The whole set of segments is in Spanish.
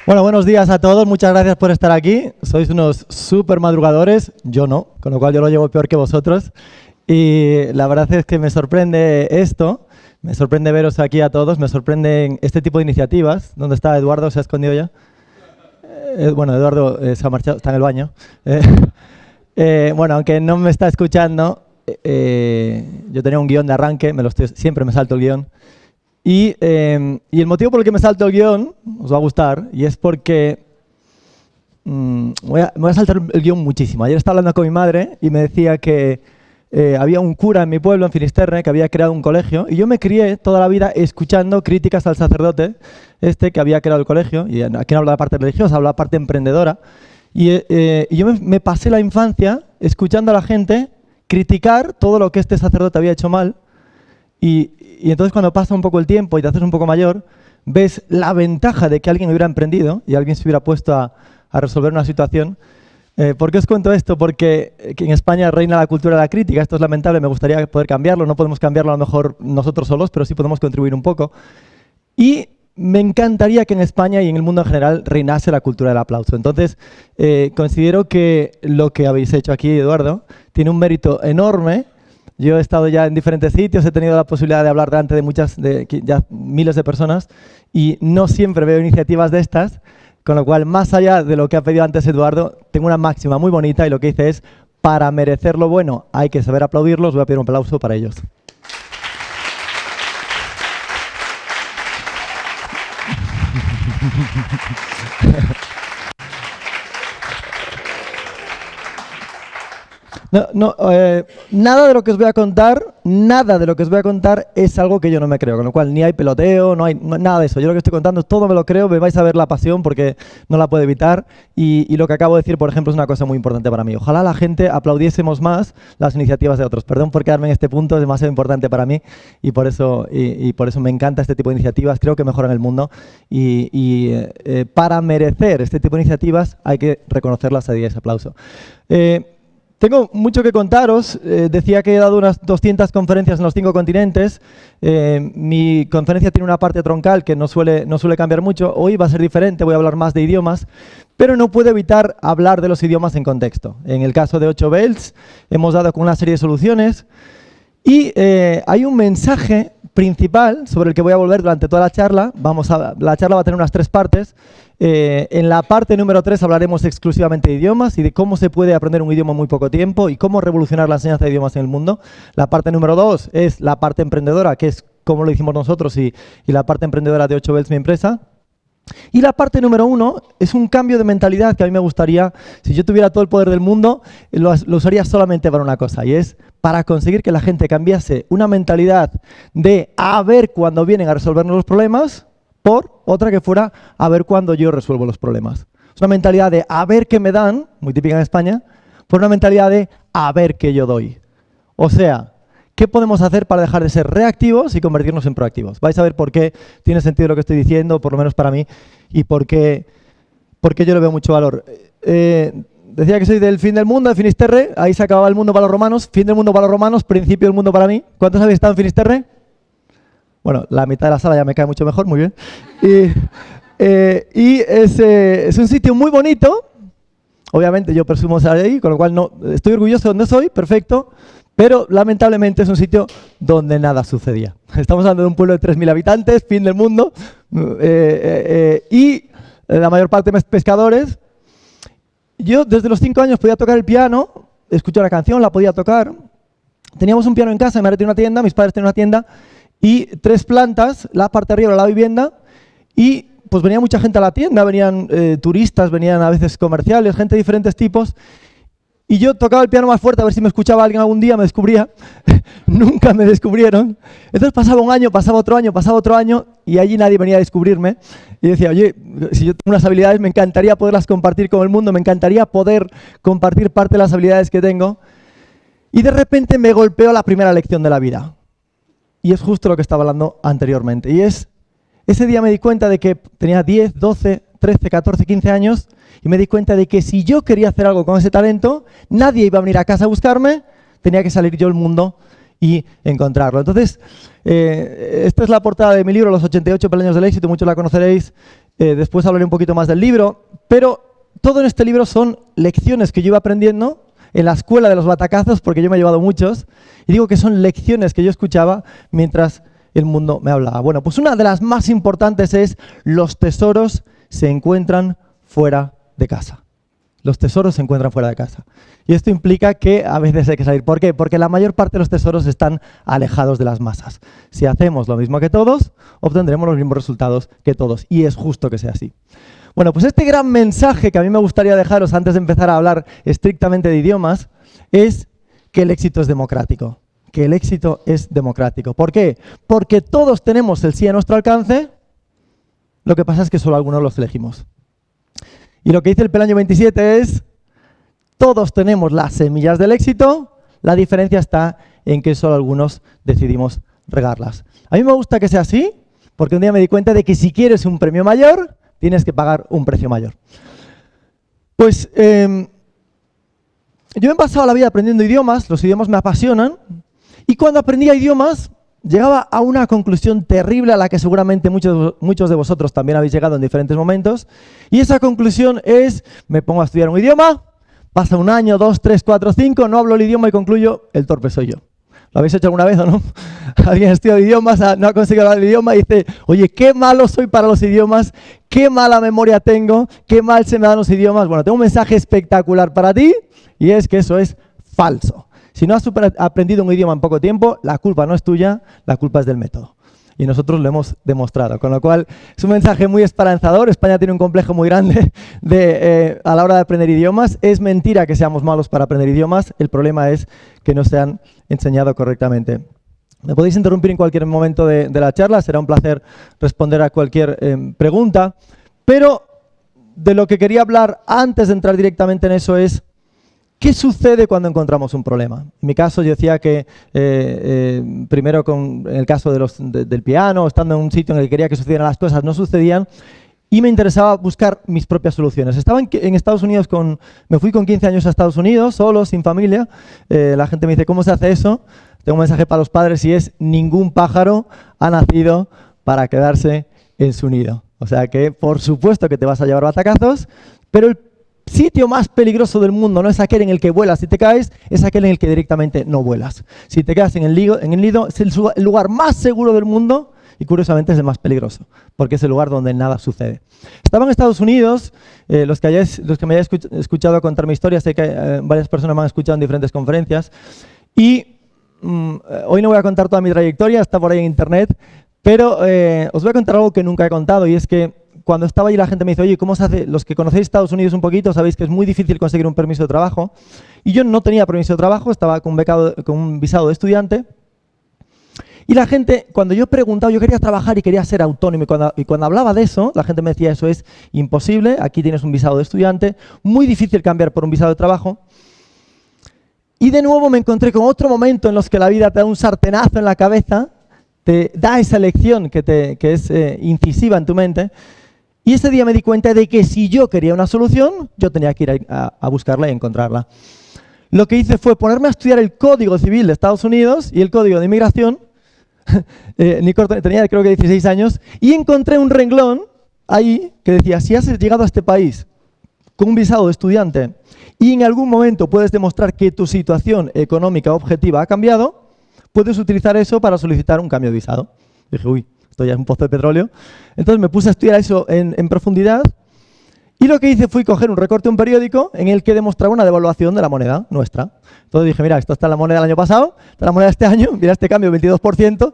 Bueno, buenos días a todos, muchas gracias por estar aquí. Sois unos súper madrugadores, yo no, con lo cual yo lo llevo peor que vosotros. Y la verdad es que me sorprende esto, me sorprende veros aquí a todos, me sorprenden este tipo de iniciativas. ¿Dónde está Eduardo? ¿Se ha escondido ya? Bueno, Eduardo se ha marchado, está en el baño. Bueno, aunque no me está escuchando, yo tenía un guión de arranque, siempre me salto el guión. Y el motivo por el que me salto el guión, os va a gustar, y es porque me voy a saltar el guión muchísimo. Ayer estaba hablando con mi madre y me decía que había un cura en mi pueblo, en Finisterre, que había creado un colegio, y yo me crié toda la vida escuchando críticas al sacerdote que había creado el colegio, y aquí no habla de la parte religiosa, habla de la parte emprendedora, y yo me pasé la infancia escuchando a la gente criticar todo lo que este sacerdote había hecho mal. Y entonces cuando pasa un poco el tiempo y te haces un poco mayor, ves la ventaja de que alguien hubiera emprendido y alguien se hubiera puesto a resolver una situación. ¿Por qué os cuento esto? Porque en España reina la cultura de la crítica. Esto es lamentable, me gustaría poder cambiarlo. No podemos cambiarlo a lo mejor nosotros solos, pero sí podemos contribuir un poco. Y me encantaría que en España y en el mundo en general reinase la cultura del aplauso. Entonces, considero que lo que habéis hecho aquí, Eduardo, tiene un mérito enorme. Yo he estado ya en diferentes sitios, he tenido la posibilidad de hablar delante de ya miles de personas y no siempre veo iniciativas de estas, con lo cual, más allá de lo que ha pedido antes Eduardo, tengo una máxima muy bonita y lo que dice es, para merecer lo bueno hay que saber aplaudirlos. Voy a pedir un aplauso para ellos. Nada de lo que os voy a contar es algo que yo no me creo, con lo cual ni hay peloteo, no hay nada de eso. Yo lo que estoy contando, todo me lo creo, me vais a ver la pasión porque no la puedo evitar y lo que acabo de decir, por ejemplo, es una cosa muy importante para mí. Ojalá la gente aplaudiésemos más las iniciativas de otros. Perdón por quedarme en este punto, es demasiado importante para mí y por eso me encanta este tipo de iniciativas, creo que mejoran el mundo y para merecer este tipo de iniciativas hay que reconocerlas y ese aplauso. Tengo mucho que contaros. Decía que he dado unas 200 conferencias en los 5 continentes. Mi conferencia tiene una parte troncal que no suele cambiar mucho. Hoy va a ser diferente, voy a hablar más de idiomas, pero no puedo evitar hablar de los idiomas en contexto. En el caso de 8 Belts hemos dado con una serie de soluciones y hay un mensaje principal sobre el que voy a volver durante toda la charla. La charla va a tener unas 3 partes. En la parte número 3 hablaremos exclusivamente de idiomas y de cómo se puede aprender un idioma en muy poco tiempo y cómo revolucionar la enseñanza de idiomas en el mundo. La parte número 2 es la parte emprendedora, que es cómo lo hicimos nosotros y la parte emprendedora de 8 Belts, mi empresa. Y la parte número 1 es un cambio de mentalidad que a mí me gustaría, si yo tuviera todo el poder del mundo, lo usaría solamente para una cosa, y es para conseguir que la gente cambiase una mentalidad de a ver cuándo vienen a resolvernos los problemas por otra que fuera a ver cuándo yo resuelvo los problemas. Es una mentalidad de a ver qué me dan, muy típica en España, por una mentalidad de a ver qué yo doy. O sea, ¿qué podemos hacer para dejar de ser reactivos y convertirnos en proactivos? Vais a ver por qué tiene sentido lo que estoy diciendo, por lo menos para mí, y por qué yo le veo mucho valor. Decía que soy del fin del mundo, de Finisterre. Ahí se acababa el mundo para los romanos. Fin del mundo para los romanos, principio del mundo para mí. ¿Cuántos habéis estado en Finisterre? Bueno, la mitad de la sala ya me cae mucho mejor, muy bien. Y es un sitio muy bonito. Obviamente yo presumo estar ahí, con lo cual no estoy orgulloso de donde soy, perfecto. Pero lamentablemente es un sitio donde nada sucedía. Estamos hablando de un pueblo de 3.000 habitantes, fin del mundo, y la mayor parte pescadores. Yo desde los 5 años podía tocar el piano, escuché una canción, la podía tocar. Teníamos un piano en casa, mi madre tenía una tienda, mis padres tenían una tienda, y 3 plantas, la parte de arriba era la vivienda, y pues venía mucha gente a la tienda, venían turistas, venían a veces comerciales, gente de diferentes tipos. Y yo tocaba el piano más fuerte a ver si me escuchaba alguien algún día, me descubría. Nunca me descubrieron. Entonces pasaba un año, pasaba otro año y allí nadie venía a descubrirme. Y decía, oye, si yo tengo unas habilidades, me encantaría poderlas compartir con el mundo, me encantaría poder compartir parte de las habilidades que tengo. Y de repente me golpeó la primera lección de la vida. Y es justo lo que estaba hablando anteriormente. Y ese día me di cuenta de que tenía 10, 12, 13, 14, 15 años y me di cuenta de que si yo quería hacer algo con ese talento, nadie iba a venir a casa a buscarme, tenía que salir yo al mundo y encontrarlo. Entonces, esta es la portada de mi libro, Los 88 peldaños del éxito, muchos la conoceréis, después hablaré un poquito más del libro, pero todo en este libro son lecciones que yo iba aprendiendo en la escuela de los batacazos, porque yo me he llevado muchos, y digo que son lecciones que yo escuchaba mientras el mundo me hablaba. Bueno, pues una de las más importantes es: los tesoros se encuentran fuera de casa. Los tesoros se encuentran fuera de casa. Y esto implica que a veces hay que salir. ¿Por qué? Porque la mayor parte de los tesoros están alejados de las masas. Si hacemos lo mismo que todos, obtendremos los mismos resultados que todos. Y es justo que sea así. Bueno, pues este gran mensaje que a mí me gustaría dejaros antes de empezar a hablar estrictamente de idiomas es que el éxito es democrático. Que el éxito es democrático. ¿Por qué? Porque todos tenemos el sí a nuestro alcance, lo que pasa es que solo algunos los elegimos. Y lo que dice el peldaño 27 es: todos tenemos las semillas del éxito, la diferencia está en que solo algunos decidimos regarlas. A mí me gusta que sea así, porque un día me di cuenta de que si quieres un premio mayor, tienes que pagar un precio mayor. Pues yo me he pasado la vida aprendiendo idiomas, los idiomas me apasionan, y cuando aprendía idiomas llegaba a una conclusión terrible a la que seguramente muchos de vosotros también habéis llegado en diferentes momentos, y esa conclusión es: me pongo a estudiar un idioma, pasa un año, 2, 3, 4, 5, no hablo el idioma y concluyo, el torpe soy yo. ¿Lo habéis hecho alguna vez o no? Alguien ha estudiado idiomas, no ha conseguido hablar el idioma y dice: oye, qué malo soy para los idiomas, qué mala memoria tengo, qué mal se me dan los idiomas. Bueno, tengo un mensaje espectacular para ti, y es que eso es falso. Si no has aprendido un idioma en poco tiempo, la culpa no es tuya, la culpa es del método. Y nosotros lo hemos demostrado. Con lo cual, es un mensaje muy esperanzador. España tiene un complejo muy grande a la hora de aprender idiomas. Es mentira que seamos malos para aprender idiomas. El problema es que no se han enseñado correctamente. Me podéis interrumpir en cualquier momento de la charla. Será un placer responder a cualquier pregunta. Pero de lo que quería hablar antes de entrar directamente en eso es: ¿qué sucede cuando encontramos un problema? En mi caso, yo decía que primero en el caso del piano, estando en un sitio en el que quería que sucedieran las cosas, no sucedían, y me interesaba buscar mis propias soluciones. Estaba en Estados Unidos, me fui con 15 años a Estados Unidos, solo, sin familia. La gente me dice: ¿cómo se hace eso? Tengo un mensaje para los padres y es: ningún pájaro ha nacido para quedarse en su nido. O sea que, por supuesto que te vas a llevar batacazos, pero el sitio más peligroso del mundo no es aquel en el que vuelas y te caes, es aquel en el que directamente no vuelas. Si te quedas en el nido, es el lugar más seguro del mundo y curiosamente es el más peligroso, porque es el lugar donde nada sucede. Estaba en Estados Unidos, los que me hayáis escuchado contar mi historia, sé que varias personas me han escuchado en diferentes conferencias, y hoy no voy a contar toda mi trayectoria, está por ahí en internet, pero os voy a contar algo que nunca he contado, y es que cuando estaba allí la gente me dice: oye, ¿cómo se hace? Los que conocéis Estados Unidos un poquito sabéis que es muy difícil conseguir un permiso de trabajo. Y yo no tenía permiso de trabajo, estaba con un visado de estudiante. Y la gente, cuando yo preguntaba, yo quería trabajar y quería ser autónomo. Y cuando hablaba de eso, la gente me decía: eso es imposible, aquí tienes un visado de estudiante, muy difícil cambiar por un visado de trabajo. Y de nuevo me encontré con otro momento en los que la vida te da un sartenazo en la cabeza, te da esa lección que es incisiva en tu mente. Y ese día me di cuenta de que si yo quería una solución, yo tenía que ir a buscarla y encontrarla. Lo que hice fue ponerme a estudiar el Código Civil de Estados Unidos y el Código de Inmigración. Tenía creo que 16 años y encontré un renglón ahí que decía: si has llegado a este país con un visado de estudiante y en algún momento puedes demostrar que tu situación económica objetiva ha cambiado, puedes utilizar eso para solicitar un cambio de visado. Dije: uy, esto ya es un pozo de petróleo. Entonces me puse a estudiar eso en profundidad Y lo que hice fue coger un recorte de un periódico en el que demostraba una devaluación de la moneda nuestra. Entonces dije, mira, esto está en la moneda del año pasado, está en la moneda de este año, mira este cambio, 22%.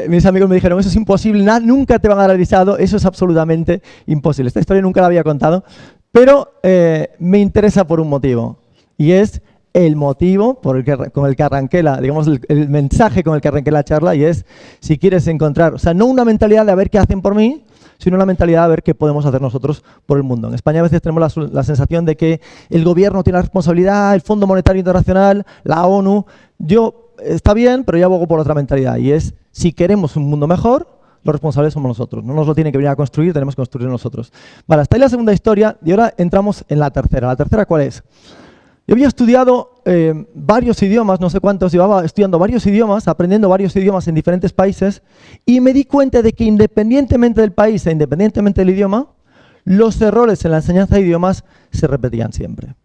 Mis amigos me dijeron, eso es imposible, nunca te van a dar el visado, eso es absolutamente imposible. Esta historia nunca la había contado, pero me interesa por un motivo, y es el motivo con el que arranqué digamos, el mensaje con el que arranqué la charla, y es, si quieres encontrar, o sea, no una mentalidad de a ver qué hacen por mí, sino una mentalidad de ver qué podemos hacer nosotros por el mundo. En España a veces tenemos la sensación de que el gobierno tiene la responsabilidad, el Fondo Monetario Internacional, la ONU. Está bien, pero yo abogo por otra mentalidad, y es, si queremos un mundo mejor, los responsables somos nosotros. No nos lo tienen que venir a construir, tenemos que construirlo nosotros. Vale, hasta ahí la segunda historia, y ahora entramos en la tercera. ¿La tercera cuál es? Yo había estudiado varios idiomas, no sé cuántos, llevaba estudiando varios idiomas, aprendiendo varios idiomas en diferentes países, y me di cuenta de que independientemente del país e independientemente del idioma, los errores en la enseñanza de idiomas se repetían siempre.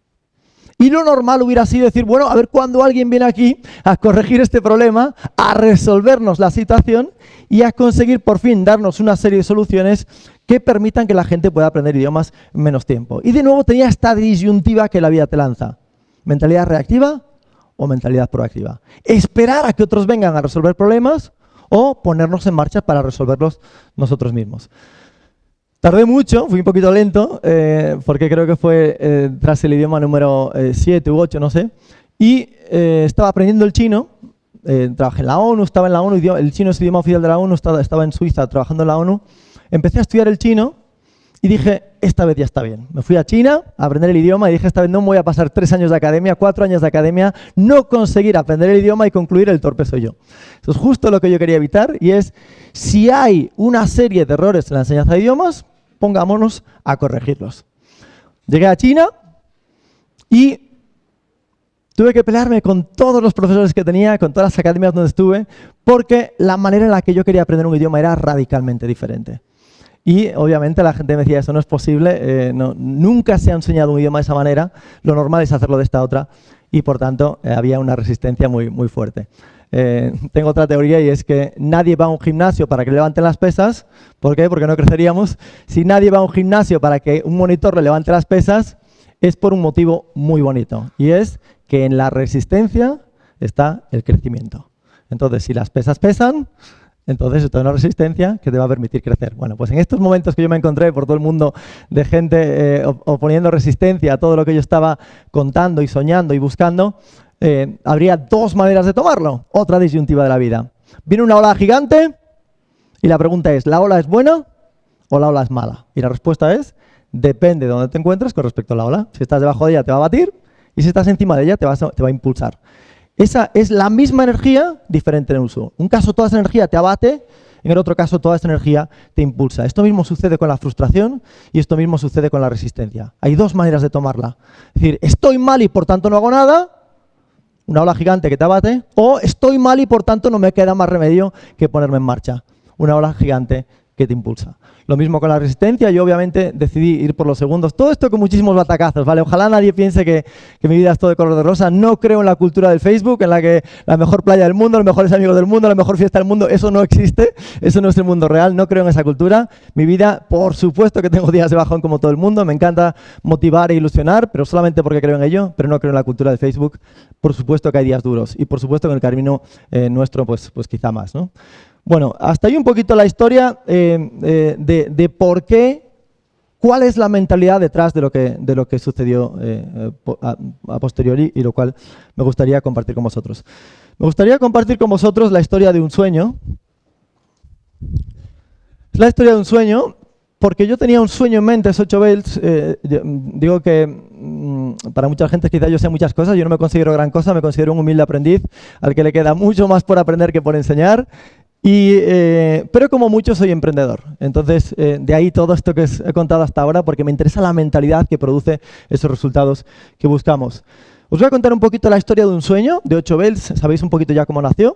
Y lo normal hubiera sido decir, bueno, a ver cuándo alguien viene aquí a corregir este problema, a resolvernos la situación y a conseguir por fin darnos una serie de soluciones que permitan que la gente pueda aprender idiomas en menos tiempo. Y de nuevo tenía esta disyuntiva que la vida te lanza. ¿Mentalidad reactiva o mentalidad proactiva? ¿Esperar a que otros vengan a resolver problemas o ponernos en marcha para resolverlos nosotros mismos? Tardé mucho, fui un poquito lento, porque creo que fue tras el idioma número 7 u 8, no sé, y estaba aprendiendo el chino, trabajé en la ONU, estaba en la ONU, el chino es el idioma oficial de la ONU, estaba en Suiza trabajando en la ONU, empecé a estudiar el chino y dije, esta vez ya está bien. Me fui a China a aprender el idioma y dije, esta vez no me voy a pasar 3 años de academia, 4 años de academia, no conseguir aprender el idioma y concluir el torpe soy yo. Eso es justo lo que yo quería evitar, y es, si hay una serie de errores en la enseñanza de idiomas, pongámonos a corregirlos. Llegué a China y tuve que pelearme con todos los profesores que tenía, con todas las academias donde estuve, porque la manera en la que yo quería aprender un idioma era radicalmente diferente. Y obviamente la gente me decía, eso no es posible, nunca se ha enseñado un idioma de esa manera, lo normal es hacerlo de esta otra, y por tanto había una resistencia muy, muy fuerte. Tengo otra teoría, y es que nadie va a un gimnasio para que le levanten las pesas. ¿Por qué? Porque no creceríamos. Si nadie va a un gimnasio para que un monitor le levante las pesas, es por un motivo muy bonito, y es que en la resistencia está el crecimiento. Entonces, si las pesas pesan, entonces esto es una resistencia que te va a permitir crecer. Bueno, pues en estos momentos que yo me encontré por todo el mundo de gente oponiendo resistencia a todo lo que yo estaba contando y soñando y buscando, habría 2 maneras de tomarlo. Otra disyuntiva de la vida. Viene una ola gigante y la pregunta es, ¿la ola es buena o la ola es mala? Y la respuesta es, depende de dónde te encuentres con respecto a la ola. Si estás debajo de ella te va a batir, y si estás encima de ella te va a impulsar. Esa es la misma energía, diferente en uso. En un caso toda esa energía te abate, en el otro caso toda esa energía te impulsa. Esto mismo sucede con la frustración y esto mismo sucede con la resistencia. Hay 2 maneras de tomarla. Es decir, estoy mal y por tanto no hago nada, una ola gigante que te abate, o estoy mal y por tanto no me queda más remedio que ponerme en marcha, una ola gigante que te impulsa. Lo mismo con la resistencia, yo obviamente decidí ir por los segundos. Todo esto con muchísimos batacazos, ¿vale? Ojalá nadie piense que mi vida es todo de color de rosa. No creo en la cultura del Facebook, en la que la mejor playa del mundo, los mejores amigos del mundo, la mejor fiesta del mundo. Eso no existe, eso no es el mundo real, no creo en esa cultura. Mi vida, por supuesto que tengo días de bajón como todo el mundo, me encanta motivar e ilusionar, pero solamente porque creo en ello, pero no creo en la cultura del Facebook. Por supuesto que hay días duros y por supuesto que en el camino nuestro, pues quizá más, ¿no? Bueno, hasta ahí un poquito la historia de por qué, cuál es la mentalidad detrás de lo que sucedió a posteriori, y lo cual me gustaría compartir con vosotros. Me gustaría compartir con vosotros la historia de un sueño. Es la historia de un sueño porque yo tenía un sueño en mente, 8 bells. Digo que para mucha gente quizá yo sé muchas cosas, yo no me considero gran cosa, me considero un humilde aprendiz al que le queda mucho más por aprender que por enseñar. Pero como mucho soy emprendedor. Entonces, de ahí todo esto que os he contado hasta ahora, porque me interesa la mentalidad que produce esos resultados que buscamos. Os voy a contar un poquito la historia de un sueño, de 8 bells, sabéis un poquito ya cómo nació.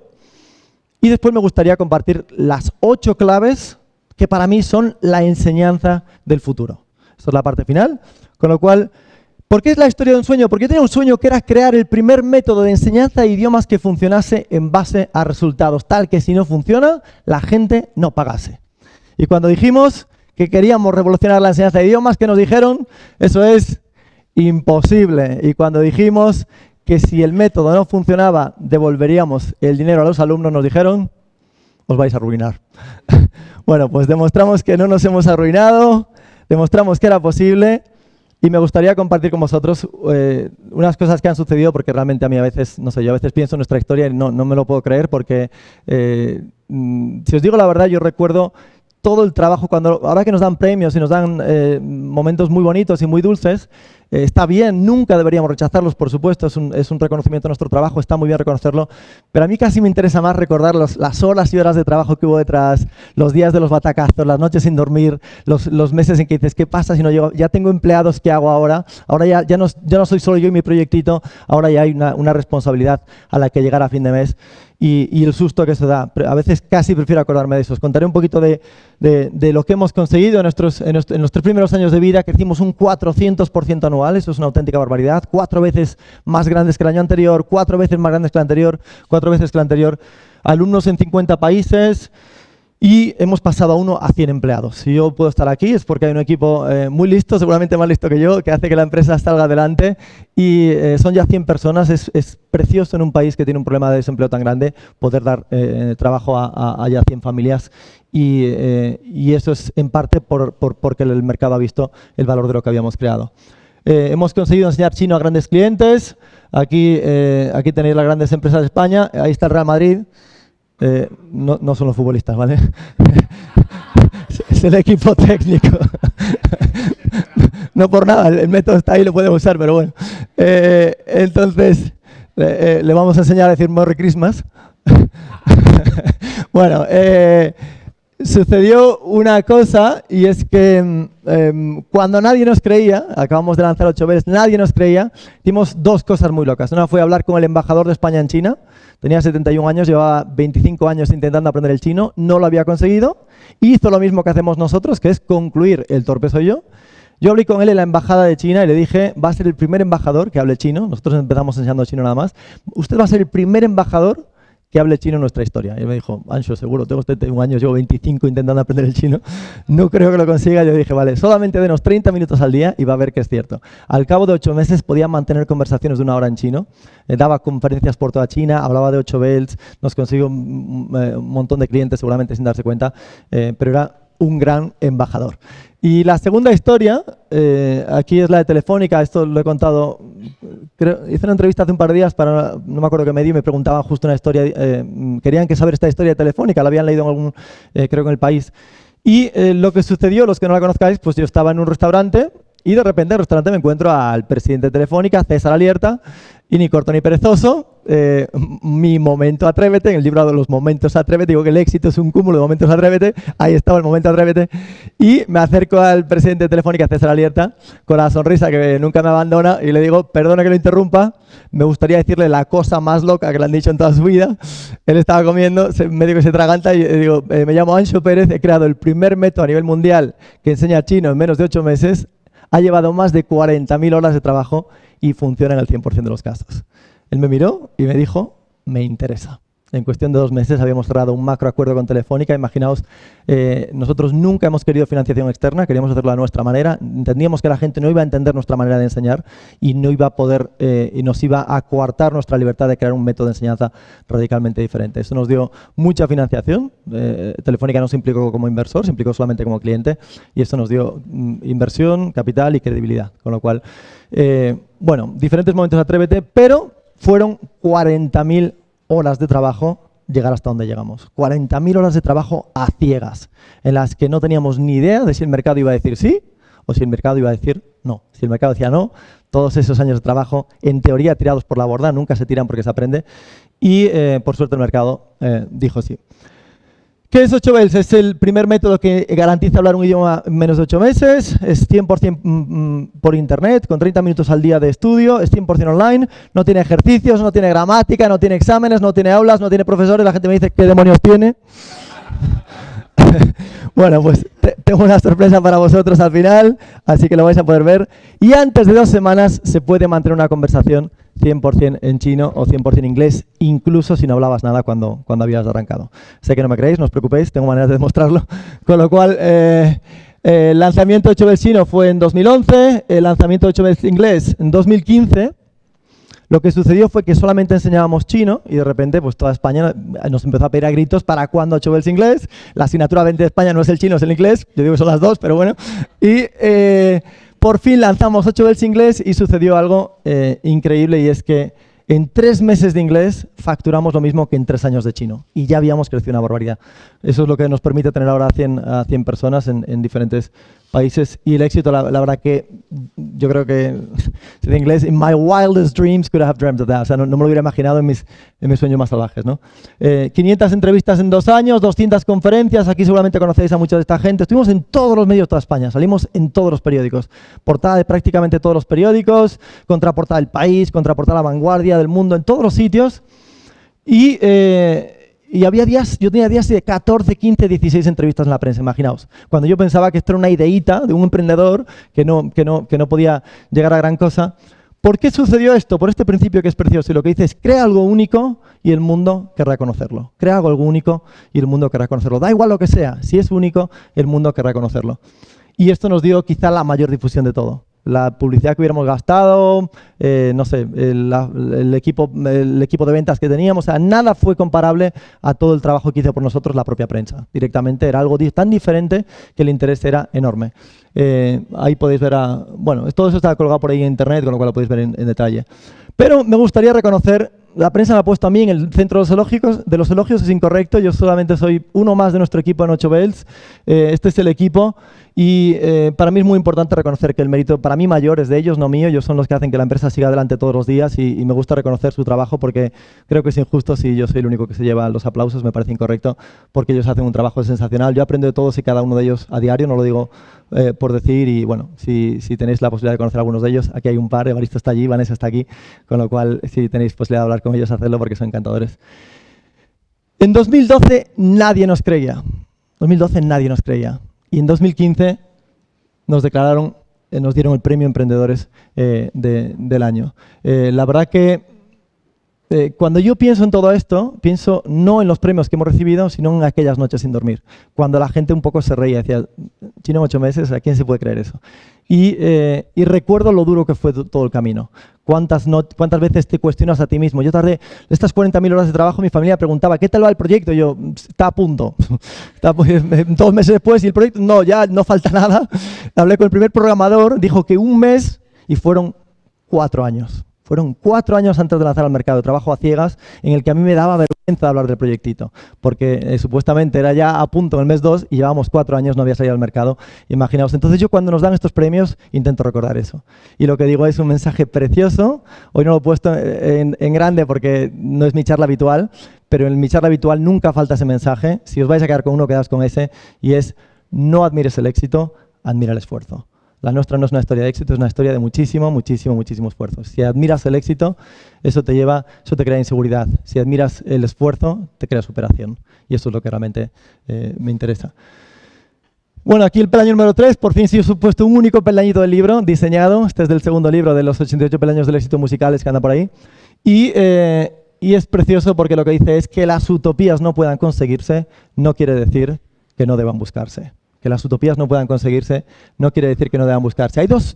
Y después me gustaría compartir las 8 claves que para mí son la enseñanza del futuro. Esto es la parte final, con lo cual, ¿por qué es la historia de un sueño? Porque yo tenía un sueño que era crear el primer método de enseñanza de idiomas que funcionase en base a resultados, tal que si no funciona, la gente no pagase. Y cuando dijimos que queríamos revolucionar la enseñanza de idiomas, ¿qué nos dijeron? Eso es imposible. Y cuando dijimos que si el método no funcionaba, devolveríamos el dinero a los alumnos, nos dijeron, os vais a arruinar. Bueno, pues demostramos que no nos hemos arruinado, demostramos que era posible y me gustaría compartir con vosotros unas cosas que han sucedido porque realmente a mí a veces, no sé, yo a veces pienso en nuestra historia y no me lo puedo creer porque, si os digo la verdad, yo recuerdo todo el trabajo, ahora que nos dan premios y nos dan momentos muy bonitos y muy dulces, está bien, nunca deberíamos rechazarlos, por supuesto, es un reconocimiento de nuestro trabajo, está muy bien reconocerlo, pero a mí casi me interesa más recordar las horas y horas de trabajo que hubo detrás, los días de los batacazos, las noches sin dormir, los meses en que dices, ¿qué pasa si no llego? Ya tengo empleados, ¿qué hago ahora? Ahora ya no soy solo yo y mi proyectito, ahora ya hay una responsabilidad a la que llegar a fin de mes. Y el susto que se da. A veces casi prefiero acordarme de eso. Os contaré un poquito de lo que hemos conseguido en nuestros primeros años de vida. Crecimos un 400% anual, eso es una auténtica barbaridad. 4 veces más grandes que el año anterior, 4 veces más grandes que el anterior, 4 veces que el anterior. Alumnos en 50 países. Y hemos pasado a 1 a 100 empleados. Si yo puedo estar aquí es porque hay un equipo muy listo, seguramente más listo que yo, que hace que la empresa salga adelante. Y son ya 100 personas. Es precioso en un país que tiene un problema de desempleo tan grande poder dar trabajo a ya 100 familias. Y eso es en parte porque el mercado ha visto el valor de lo que habíamos creado. Hemos conseguido enseñar chino a grandes clientes. Aquí tenéis las grandes empresas de España. Ahí está el Real Madrid. No son los futbolistas, ¿vale? Es el equipo técnico. No por nada, el método está ahí, lo podemos usar, pero bueno. Entonces, le vamos a enseñar a decir Merry Christmas. Bueno, sucedió una cosa y es que cuando nadie nos creía, acabamos de lanzar 8 veces, nadie nos creía, hicimos 2 cosas muy locas. Una fue hablar con el embajador de España en China. Tenía 71 años, llevaba 25 años intentando aprender el chino, no lo había conseguido. Hizo lo mismo que hacemos nosotros, que es concluir el torpe soy yo. Yo hablé con él en la embajada de China y le dije, va a ser el primer embajador que hable chino. Nosotros empezamos enseñando chino nada más. Usted va a ser el primer embajador que hable chino en nuestra historia. Y él me dijo, Anxo, seguro, tengo 71 años, llevo 25 intentando aprender el chino, no creo que lo consiga. Yo dije, vale, solamente denos 30 minutos al día y va a ver que es cierto. Al cabo de 8 meses podía mantener conversaciones de 1 hora en chino, daba conferencias por toda China, hablaba de 8 belts, nos consiguió un montón de clientes seguramente sin darse cuenta, pero era un gran embajador. Y la segunda historia, aquí es la de Telefónica, esto lo he contado, hice una entrevista hace un par de días para, no me acuerdo qué medio, me preguntaban justo una historia, querían que saber esta historia de Telefónica, la habían leído en algún, creo que en El País. Y lo que sucedió, los que no la conozcáis, pues yo estaba en un restaurante y de repente en el restaurante me encuentro al presidente de Telefónica, César Alierta, y ni corto ni perezoso, mi momento Atrévete, en el libro de los momentos Atrévete, digo que el éxito es un cúmulo de momentos Atrévete, ahí estaba el momento Atrévete, y me acerco al presidente de Telefónica, César Alierta, con la sonrisa que nunca me abandona, y le digo, perdona que lo interrumpa, me gustaría decirle la cosa más loca que le han dicho en toda su vida. Él estaba comiendo, medio que se traganta, y digo, me llamo Anxo Pérez, he creado el primer método a nivel mundial que enseña chino en menos de 8 meses, ha llevado más de 40.000 horas de trabajo y funciona en el 100% de los casos. Él me miró y me dijo, me interesa. En cuestión de 2 meses habíamos cerrado un macro acuerdo con Telefónica. Imaginaos, nosotros nunca hemos querido financiación externa, queríamos hacerlo a nuestra manera. Entendíamos que la gente no iba a entender nuestra manera de enseñar y no iba a poder, y nos iba a coartar nuestra libertad de crear un método de enseñanza radicalmente diferente. Eso nos dio mucha financiación. Telefónica no se implicó como inversor, se implicó solamente como cliente y eso nos dio inversión, capital y credibilidad. Con lo cual, bueno, diferentes momentos Atrévete, pero fueron 40.000 horas de trabajo llegar hasta donde llegamos. 40.000 horas de trabajo a ciegas, en las que no teníamos ni idea de si el mercado iba a decir sí o si el mercado iba a decir no. Si el mercado decía no, todos esos años de trabajo, en teoría tirados por la borda, nunca se tiran porque se aprende, y por suerte el mercado dijo sí. ¿Qué es 8 belts? Es el primer método que garantiza hablar un idioma en menos de 8 meses, es 100% por internet, con 30 minutos al día de estudio, es 100% online, no tiene ejercicios, no tiene gramática, no tiene exámenes, no tiene aulas, no tiene profesores, la gente me dice, ¿qué demonios tiene? Bueno, pues tengo una sorpresa para vosotros al final, así que lo vais a poder ver. Y antes de 2 semanas se puede mantener una conversación 100% en chino o 100% en inglés, incluso si no hablabas nada cuando habías arrancado. Sé que no me creéis, no os preocupéis, tengo maneras de demostrarlo. Con lo cual, El lanzamiento de 8 Bells chino fue en 2011, el lanzamiento de 8 Bells inglés en 2015. Lo que sucedió fue que solamente enseñábamos chino y de repente pues toda España nos empezó a pedir a gritos para cuándo 8 Bells inglés. La asignatura 20 de España no es el chino, es el inglés. Yo digo que son las dos, pero bueno. Y por fin lanzamos 8 Bells inglés y sucedió algo increíble, y es que en 3 meses de inglés facturamos lo mismo que en 3 años de chino y ya habíamos crecido una barbaridad. Eso es lo que nos permite tener ahora a 100 personas en diferentes países, y el éxito, la verdad que yo creo que en inglés, in my wildest dreams could I have dreamt of that. O sea, no me lo hubiera imaginado en mis sueños más salvajes, ¿no? 500 entrevistas en 2 años, 200 conferencias, aquí seguramente conocéis a mucha de esta gente. Estuvimos en todos los medios de toda España, salimos en todos los periódicos, portada de prácticamente todos los periódicos, contraportada del País, contraportada La Vanguardia, del Mundo, en todos los sitios. Y había días, yo tenía días de 14, 15, 16 entrevistas en la prensa, imaginaos. Cuando yo pensaba que esto era una ideíta de un emprendedor que no podía llegar a gran cosa. ¿Por qué sucedió esto? Por este principio que es precioso. Y lo que dice es, crea algo único y el mundo querrá conocerlo. Crea algo único y el mundo querrá conocerlo. Da igual lo que sea, si es único, el mundo querrá conocerlo. Y esto nos dio quizá la mayor difusión de todo. La publicidad que hubiéramos gastado, no sé, el equipo de ventas que teníamos, o sea, nada fue comparable a todo el trabajo que hizo por nosotros la propia prensa. Directamente era algo tan diferente que el interés era enorme. Ahí podéis ver, bueno, todo eso está colgado por ahí en internet, con lo cual lo podéis ver en detalle. Pero me gustaría reconocer, la prensa me ha puesto a mí en el centro de los elogios, es incorrecto, yo solamente soy uno más de nuestro equipo en 8 Bells, este es el equipo, y para mí es muy importante reconocer que el mérito para mí mayor es de ellos, no mío. Ellos son los que hacen que la empresa siga adelante todos los días, y me gusta reconocer su trabajo, porque creo que es injusto si yo soy el único que se lleva los aplausos. Me parece incorrecto, porque ellos hacen un trabajo sensacional. Yo aprendo de todos y cada uno de ellos a diario, no lo digo por decir, y bueno, si tenéis la posibilidad de conocer a algunos de ellos, aquí hay un par, Evaristo está allí, Vanessa está aquí, con lo cual si tenéis posibilidad de hablar con ellos, hacedlo, porque son encantadores. En 2012 nadie nos creía. Y en 2015 nos declararon, nos dieron el premio Emprendedores del año. La verdad que cuando yo pienso en todo esto, pienso no en los premios que hemos recibido, sino en aquellas noches sin dormir. Cuando la gente un poco se reía, decía, chino en 8 meses, ¿a quién se puede creer eso? Y recuerdo lo duro que fue todo el camino. ¿Cuántas veces te cuestionas a ti mismo? Yo tardé estas 40.000 horas de trabajo, mi familia preguntaba, ¿qué tal va el proyecto? Y yo, está a punto. 2 meses después, y el proyecto, no, ya no falta nada. Hablé con el primer programador, dijo que 1 mes, y fueron 4 años. Fueron 4 años antes de lanzar al mercado, trabajo a ciegas, en el que a mí me daba vergüenza hablar del proyectito, porque supuestamente era ya a punto en el mes 2 y llevábamos 4 años, no había salido al mercado. Imaginaos. Entonces yo, cuando nos dan estos premios, intento recordar eso. Y lo que digo es un mensaje precioso. Hoy no lo he puesto en grande porque no es mi charla habitual, pero en mi charla habitual nunca falta ese mensaje. Si os vais a quedar con uno, quedaos con ese, y es: no admires el éxito, admira el esfuerzo. La nuestra no es una historia de éxito, es una historia de muchísimo esfuerzo. Si admiras el éxito, eso te crea inseguridad. Si admiras el esfuerzo, te crea superación. Y eso es lo que realmente me interesa. Bueno, aquí el peldaño número 3, por fin sí os he puesto un único peldañito del libro diseñado. Este es del segundo libro de los 88 peldaños del éxito musicales que anda por ahí. Y es precioso, porque lo que dice es que las utopías no puedan conseguirse, no quiere decir que no deban buscarse. Que las utopías no puedan conseguirse no quiere decir que no deban buscarse. Hay dos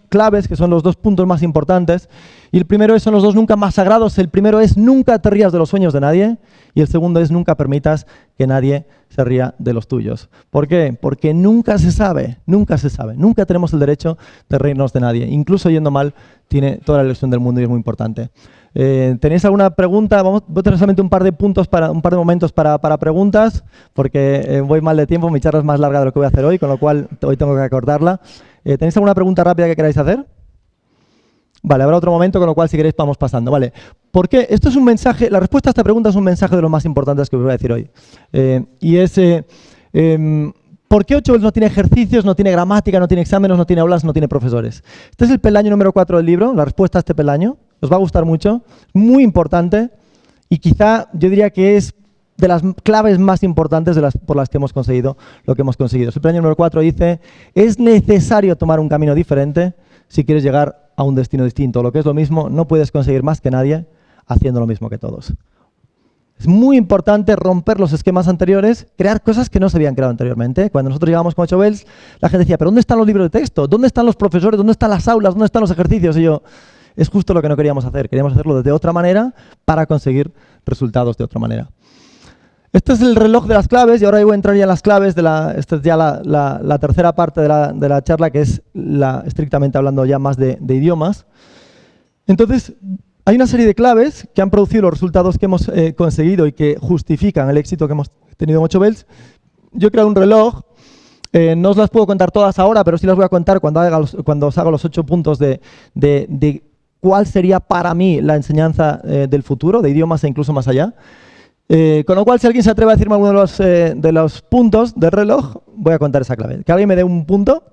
claves que son los 2 puntos más importantes, y el primero son los 2 nunca más sagrados. El primero es: nunca te rías de los sueños de nadie, y el segundo es: nunca permitas que nadie se ría de los tuyos. ¿Por qué? Porque nunca se sabe, nunca tenemos el derecho de reírnos de nadie. Incluso yendo mal, tiene toda la ilusión del mundo, y es muy importante. ¿Tenéis alguna pregunta? Voy a tener solamente un par de momentos para preguntas, porque voy mal de tiempo, mi charla es más larga de lo que voy a hacer hoy, con lo cual hoy tengo que acortarla. ¿Tenéis alguna pregunta rápida que queráis hacer? Vale, habrá otro momento, con lo cual si queréis vamos pasando. Vale. ¿Por qué? Esto es un mensaje, la respuesta a esta pregunta es un mensaje de los más importantes que os voy a decir hoy. Y es, ¿por qué 8 Bells no tiene ejercicios, no tiene gramática, no tiene exámenes, no tiene aulas, no tiene profesores? Este es el peldaño número 4 del libro, la respuesta a este peldaño. Os va a gustar mucho, muy importante, y quizá yo diría que es de las claves más importantes por las que hemos conseguido lo que hemos conseguido. El peldaño número 4 dice: es necesario tomar un camino diferente si quieres llegar a un destino distinto. Lo que es lo mismo, no puedes conseguir más que nadie haciendo lo mismo que todos. Es muy importante romper los esquemas anteriores, crear cosas que no se habían creado anteriormente. Cuando nosotros llegábamos con 8 Bells, la gente decía, ¿pero dónde están los libros de texto? ¿Dónde están los profesores? ¿Dónde están las aulas? ¿Dónde están los ejercicios? Y yo, es justo lo que no queríamos hacer. Queríamos hacerlo de otra manera para conseguir resultados de otra manera. Este es el reloj de las claves y ahora voy a entrar ya en las claves. Esta es ya la tercera parte de la charla, que es estrictamente hablando ya más de idiomas. Entonces, hay una serie de claves que han producido los resultados que hemos conseguido y que justifican el éxito que hemos tenido en 8 Bells. Yo he creado un reloj, no os las puedo contar todas ahora, pero sí las voy a contar cuando os haga los 8 puntos de cuál sería para mí la enseñanza del futuro, de idiomas e incluso más allá. Con lo cual, si alguien se atreve a decirme alguno de los puntos del reloj, voy a contar esa clave. Que alguien me dé un punto,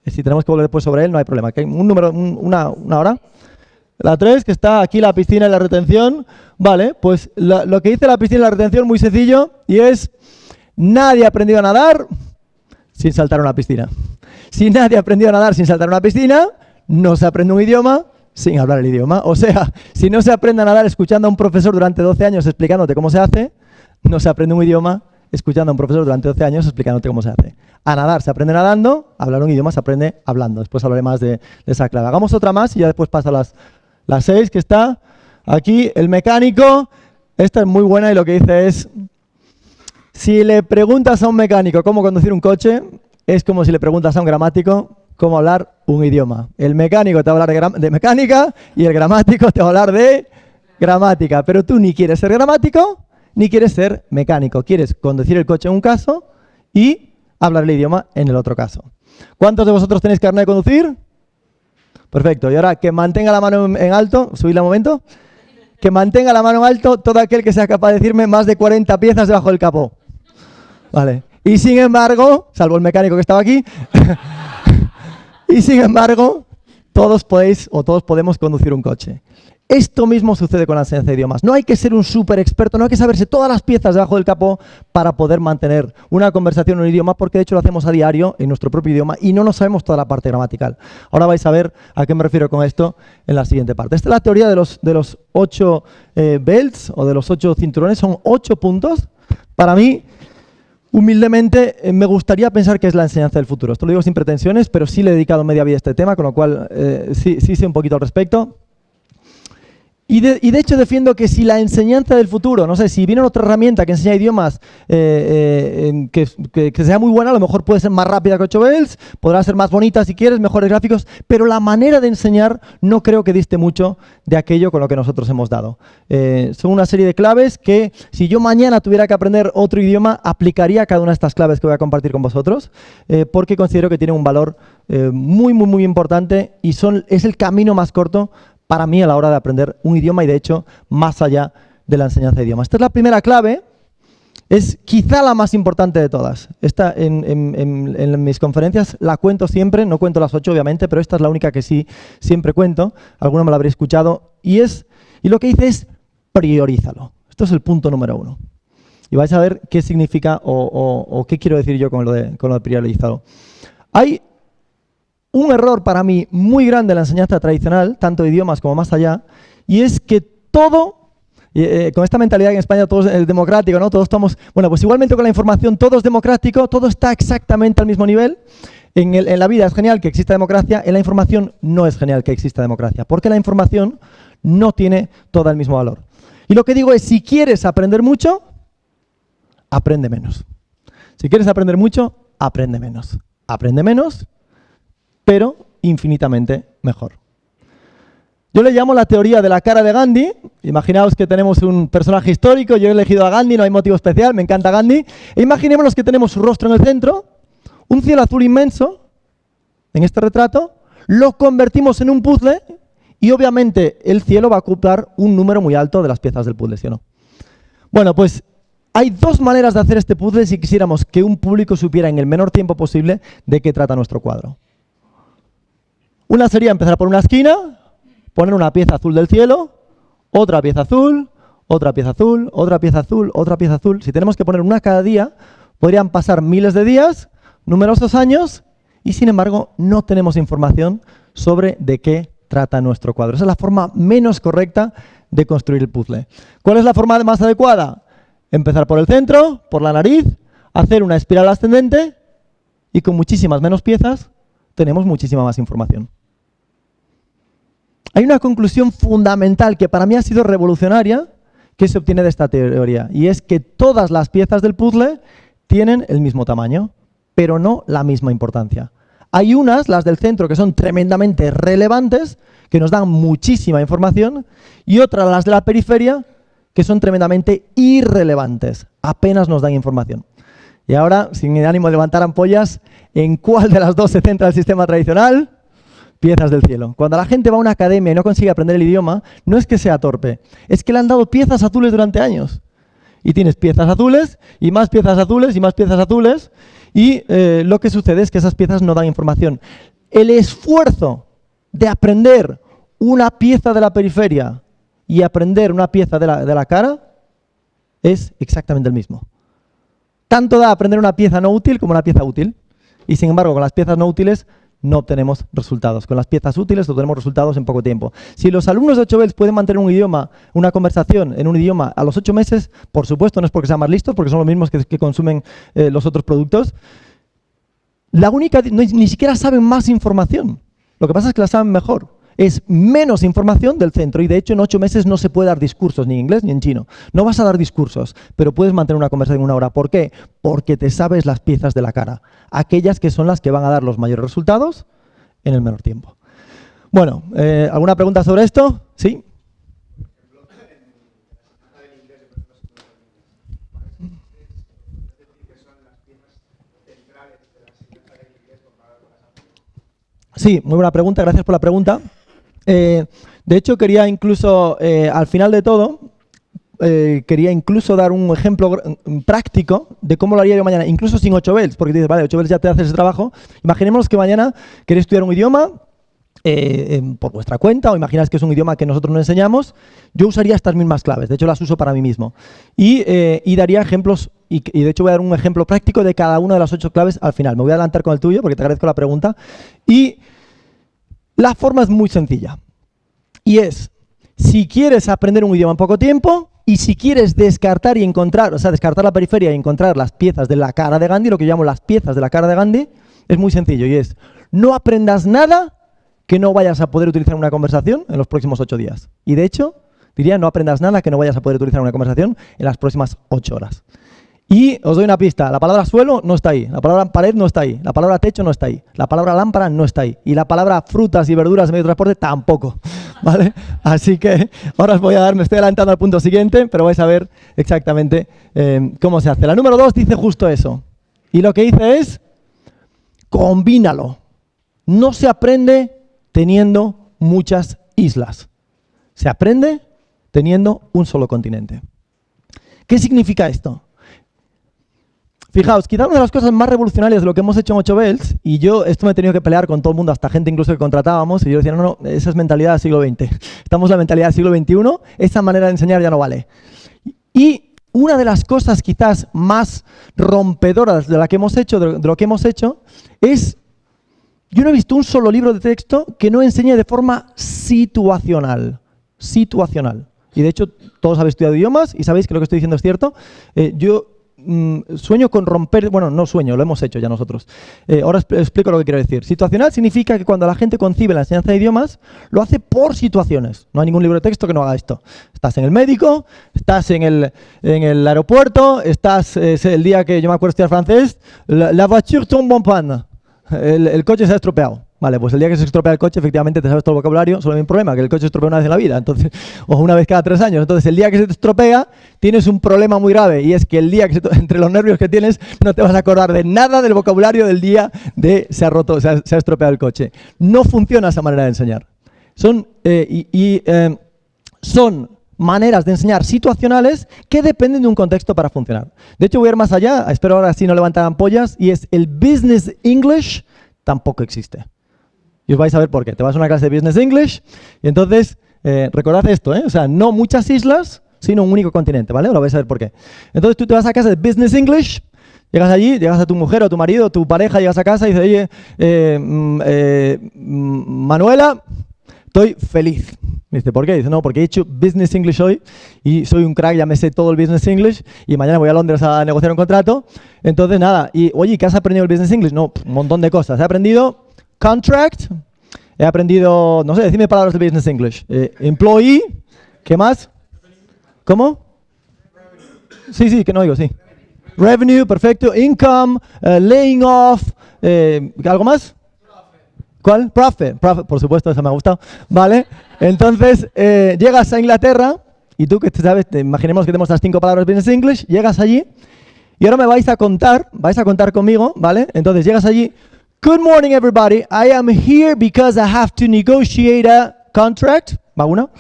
si tenemos que volver después sobre él, no hay problema. Que hay un número, una hora. La 3, que está aquí la piscina y la retención. Vale, pues lo que dice la piscina y la retención muy sencillo y es: nadie ha aprendido a nadar sin saltar a una piscina. Si nadie ha aprendido a nadar sin saltar a una piscina, no se aprende un idioma sin hablar el idioma. O sea, si no se aprende a nadar escuchando a un profesor durante 12 años explicándote cómo se hace, no se aprende un idioma escuchando a un profesor durante 12 años explicándote cómo se hace. A nadar se aprende nadando, a hablar un idioma se aprende hablando. Después hablaré más de esa clave. Hagamos otra más y ya después paso a las 6, que está aquí, el mecánico. Esta es muy buena y lo que dice es: si le preguntas a un mecánico cómo conducir un coche, es como si le preguntas a un gramático cómo hablar un idioma. El mecánico te va a hablar de mecánica y el gramático te va a hablar de gramática. Pero tú ni quieres ser gramático ni quieres ser mecánico. Quieres conducir el coche en un caso y hablar el idioma en el otro caso. ¿Cuántos de vosotros tenéis carnet de conducir? Perfecto. Y ahora, que mantenga la mano en alto, subidla un momento. Que mantenga la mano en alto todo aquel que sea capaz de decirme más de 40 piezas debajo del capó. Vale. Y sin embargo, salvo el mecánico que estaba aquí, y sin embargo, todos podemos conducir un coche. Esto mismo sucede con la enseñanza de idiomas. No hay que ser un súper experto, no hay que saberse todas las piezas debajo del capó para poder mantener una conversación en un idioma, porque de hecho lo hacemos a diario en nuestro propio idioma y no nos sabemos toda la parte gramatical. Ahora vais a ver a qué me refiero con esto en la siguiente parte. Esta es la teoría de los 8 belts o de los 8 cinturones. Son 8 puntos. Para mí, humildemente, me gustaría pensar que es la enseñanza del futuro. Esto lo digo sin pretensiones, pero sí le he dedicado media vida a este tema, con lo cual sí sé un poquito al respecto. Y de hecho defiendo que si la enseñanza del futuro, no sé, si viene otra herramienta que enseña idiomas que sea muy buena, a lo mejor puede ser más rápida que 8 Bells, podrá ser más bonita si quieres, mejores gráficos, pero la manera de enseñar no creo que diste mucho de aquello con lo que nosotros hemos dado. Son una serie de claves que, si yo mañana tuviera que aprender otro idioma, aplicaría cada una de estas claves que voy a compartir con vosotros, porque considero que tienen un valor muy importante y es el camino más corto para mí a la hora de aprender un idioma y, de hecho, más allá de la enseñanza de idiomas. Esta es la primera clave, es quizá la más importante de todas. Esta en mis conferencias la cuento siempre, no cuento las 8 obviamente, pero esta es la única que sí siempre cuento, alguno me lo habréis escuchado, y lo que dice es: priorízalo. Esto es el punto número 1. Y vais a ver qué significa o qué quiero decir yo con lo de priorizado. Hay un error para mí muy grande en la enseñanza tradicional, tanto de idiomas como más allá, y es que todo, con esta mentalidad que en España todo es democrático, ¿no? Todos estamos, bueno, pues igualmente con la información todo es democrático, todo está exactamente al mismo nivel. En la vida es genial que exista democracia, en la información no es genial que exista democracia, porque la información no tiene todo el mismo valor. Y lo que digo es: si quieres aprender mucho, aprende menos. Si quieres aprender mucho, aprende menos. Aprende menos, pero infinitamente mejor. Yo le llamo la teoría de la cara de Gandhi. Imaginaos que tenemos un personaje histórico, yo he elegido a Gandhi, no hay motivo especial, me encanta Gandhi. E imaginémonos que tenemos su rostro en el centro, un cielo azul inmenso, en este retrato, lo convertimos en un puzzle y obviamente el cielo va a ocupar un número muy alto de las piezas del puzzle, ¿sí o no? Bueno, pues hay 2 maneras de hacer este puzzle si quisiéramos que un público supiera en el menor tiempo posible de qué trata nuestro cuadro. Una sería empezar por una esquina, poner una pieza azul del cielo, otra pieza azul, otra pieza azul, otra pieza azul, otra pieza azul. Si tenemos que poner una cada día, podrían pasar miles de días, numerosos años, y sin embargo no tenemos información sobre de qué trata nuestro cuadro. Esa es la forma menos correcta de construir el puzzle. ¿Cuál es la forma más adecuada? Empezar por el centro, por la nariz, hacer una espiral ascendente y con muchísimas menos piezas tenemos muchísima más información. Hay una conclusión fundamental que para mí ha sido revolucionaria que se obtiene de esta teoría, y es que todas las piezas del puzzle tienen el mismo tamaño, pero no la misma importancia. Hay unas, las del centro, que son tremendamente relevantes, que nos dan muchísima información, y otras, las de la periferia, que son tremendamente irrelevantes, apenas nos dan información. Y ahora, sin el ánimo de levantar ampollas, ¿en cuál de las dos se centra el sistema tradicional? Piezas del cielo. Cuando la gente va a una academia y no consigue aprender el idioma, no es que sea torpe, es que le han dado piezas azules durante años. Y tienes piezas azules, y más piezas azules, y más piezas azules, y lo que sucede es que esas piezas no dan información. El esfuerzo de aprender una pieza de la periferia y aprender una pieza de la cara es exactamente el mismo. Tanto da aprender una pieza no útil como una pieza útil. Y sin embargo, con las piezas no útiles no obtenemos resultados. Con las piezas útiles obtenemos resultados en poco tiempo. Si los alumnos de 8 Bells pueden mantener un idioma, una conversación en un idioma a los 8 meses, por supuesto no es porque sean más listos, porque son los mismos que consumen los otros productos. La única, ni siquiera saben más información. Lo que pasa es que la saben mejor. Es menos información del centro y de hecho en 8 meses no se puede dar discursos ni en inglés ni en chino. No vas a dar discursos, pero puedes mantener una conversación en 1 hora. ¿Por qué? Porque te sabes las piezas de la cara. Aquellas que son las que van a dar los mayores resultados en el menor tiempo. Bueno, ¿alguna pregunta sobre esto? ¿Sí? Sí, muy buena pregunta, gracias por la pregunta. De hecho, quería incluso, al final de todo, quería incluso dar un ejemplo práctico de cómo lo haría yo mañana, incluso sin 8 Bells, porque dices, vale, 8 Bells ya te hace ese trabajo. Imaginemos que mañana queréis estudiar un idioma por vuestra cuenta, o imagináis que es un idioma que nosotros no enseñamos. Yo usaría estas mismas claves, de hecho las uso para mí mismo. Y daría ejemplos, y de hecho voy a dar un ejemplo práctico de cada una de las 8 claves al final. Me voy a adelantar con el tuyo, porque te agradezco la pregunta. Y la forma es muy sencilla, y es, si quieres aprender un idioma en poco tiempo, y si quieres descartar y encontrar, o sea, descartar la periferia y encontrar las piezas de la cara de Gandhi, lo que yo llamo las piezas de la cara de Gandhi, es muy sencillo, y es, no aprendas nada que no vayas a poder utilizar en una conversación en los próximos 8 días. Y de hecho, diría, no aprendas nada que no vayas a poder utilizar en una conversación en las próximas 8 horas. Y os doy una pista, la palabra suelo no está ahí, la palabra pared no está ahí, la palabra techo no está ahí, la palabra lámpara no está ahí, y la palabra frutas y verduras de medio de transporte tampoco, ¿vale? Así que ahora os voy a dar, me estoy adelantando al punto siguiente, pero vais a ver exactamente cómo se hace. La número 2 dice justo eso, y lo que dice es, combínalo. No se aprende teniendo muchas islas, se aprende teniendo un solo continente. ¿Qué significa esto? Fijaos, quizá una de las cosas más revolucionarias de lo que hemos hecho en 8 Bells, y yo esto me he tenido que pelear con todo el mundo, hasta gente incluso que contratábamos, y yo decía, no, esa es mentalidad del siglo XX. Estamos en la mentalidad del siglo XXI, esa manera de enseñar ya no vale. Y una de las cosas quizás más rompedoras de, lo que hemos hecho, es, yo no he visto un solo libro de texto que no enseñe de forma situacional. Situacional. Y de hecho, todos habéis estudiado idiomas y sabéis que lo que estoy diciendo es cierto. Yo sueño con romper, bueno, no sueño, lo hemos hecho ya nosotros. Ahora explico lo que quiero decir. Situacional significa que cuando la gente concibe la enseñanza de idiomas, lo hace por situaciones. No hay ningún libro de texto que no haga esto. Estás en el médico, estás en el aeropuerto, estás el día que yo me acuerdo estudiar francés, la voiture tombe en panne. El coche se ha estropeado. Vale, pues el día que se estropea el coche, efectivamente te sabes todo el vocabulario, solo hay un problema, que el coche se estropea una vez en la vida, entonces, o una vez cada 3 años. Entonces, el día que se te estropea, tienes un problema muy grave, y es que el día que entre los nervios que tienes, no te vas a acordar de nada del vocabulario del día de se ha estropeado el coche. No funciona esa manera de enseñar. Son maneras de enseñar situacionales que dependen de un contexto para funcionar. De hecho, voy a ir más allá, espero ahora sí no levantar ampollas, y es el Business English tampoco existe. Y os vais a ver por qué. Te vas a una clase de Business English y entonces, recordad esto, o sea, no muchas islas, sino un único continente, ¿vale? Lo vais a ver por qué. Entonces tú te vas a casa de Business English, llegas allí, llegas a tu mujer o tu marido, o tu pareja, llegas a casa y dices, oye, Manuela, estoy feliz. Me dice, ¿por qué? Dice, no, porque he hecho Business English hoy y soy un crack, ya me sé todo el Business English y mañana voy a Londres a negociar un contrato. Entonces, nada. Y, oye, ¿qué has aprendido el Business English? No, un montón de cosas. He aprendido contract, he aprendido, no sé, decime palabras de Business English. Employee, ¿qué más? ¿Cómo? Sí, que no digo, sí. Revenue, perfecto. Income, laying off, ¿algo más? ¿Cuál? Profit, por supuesto, eso me ha gustado. Vale, entonces llegas a Inglaterra y tú que sabes, imaginemos que tenemos las 5 palabras de Business English, llegas allí y ahora me vais a contar conmigo, ¿vale? Entonces llegas allí, good morning everybody, I am here because I have to negotiate a contract, va una,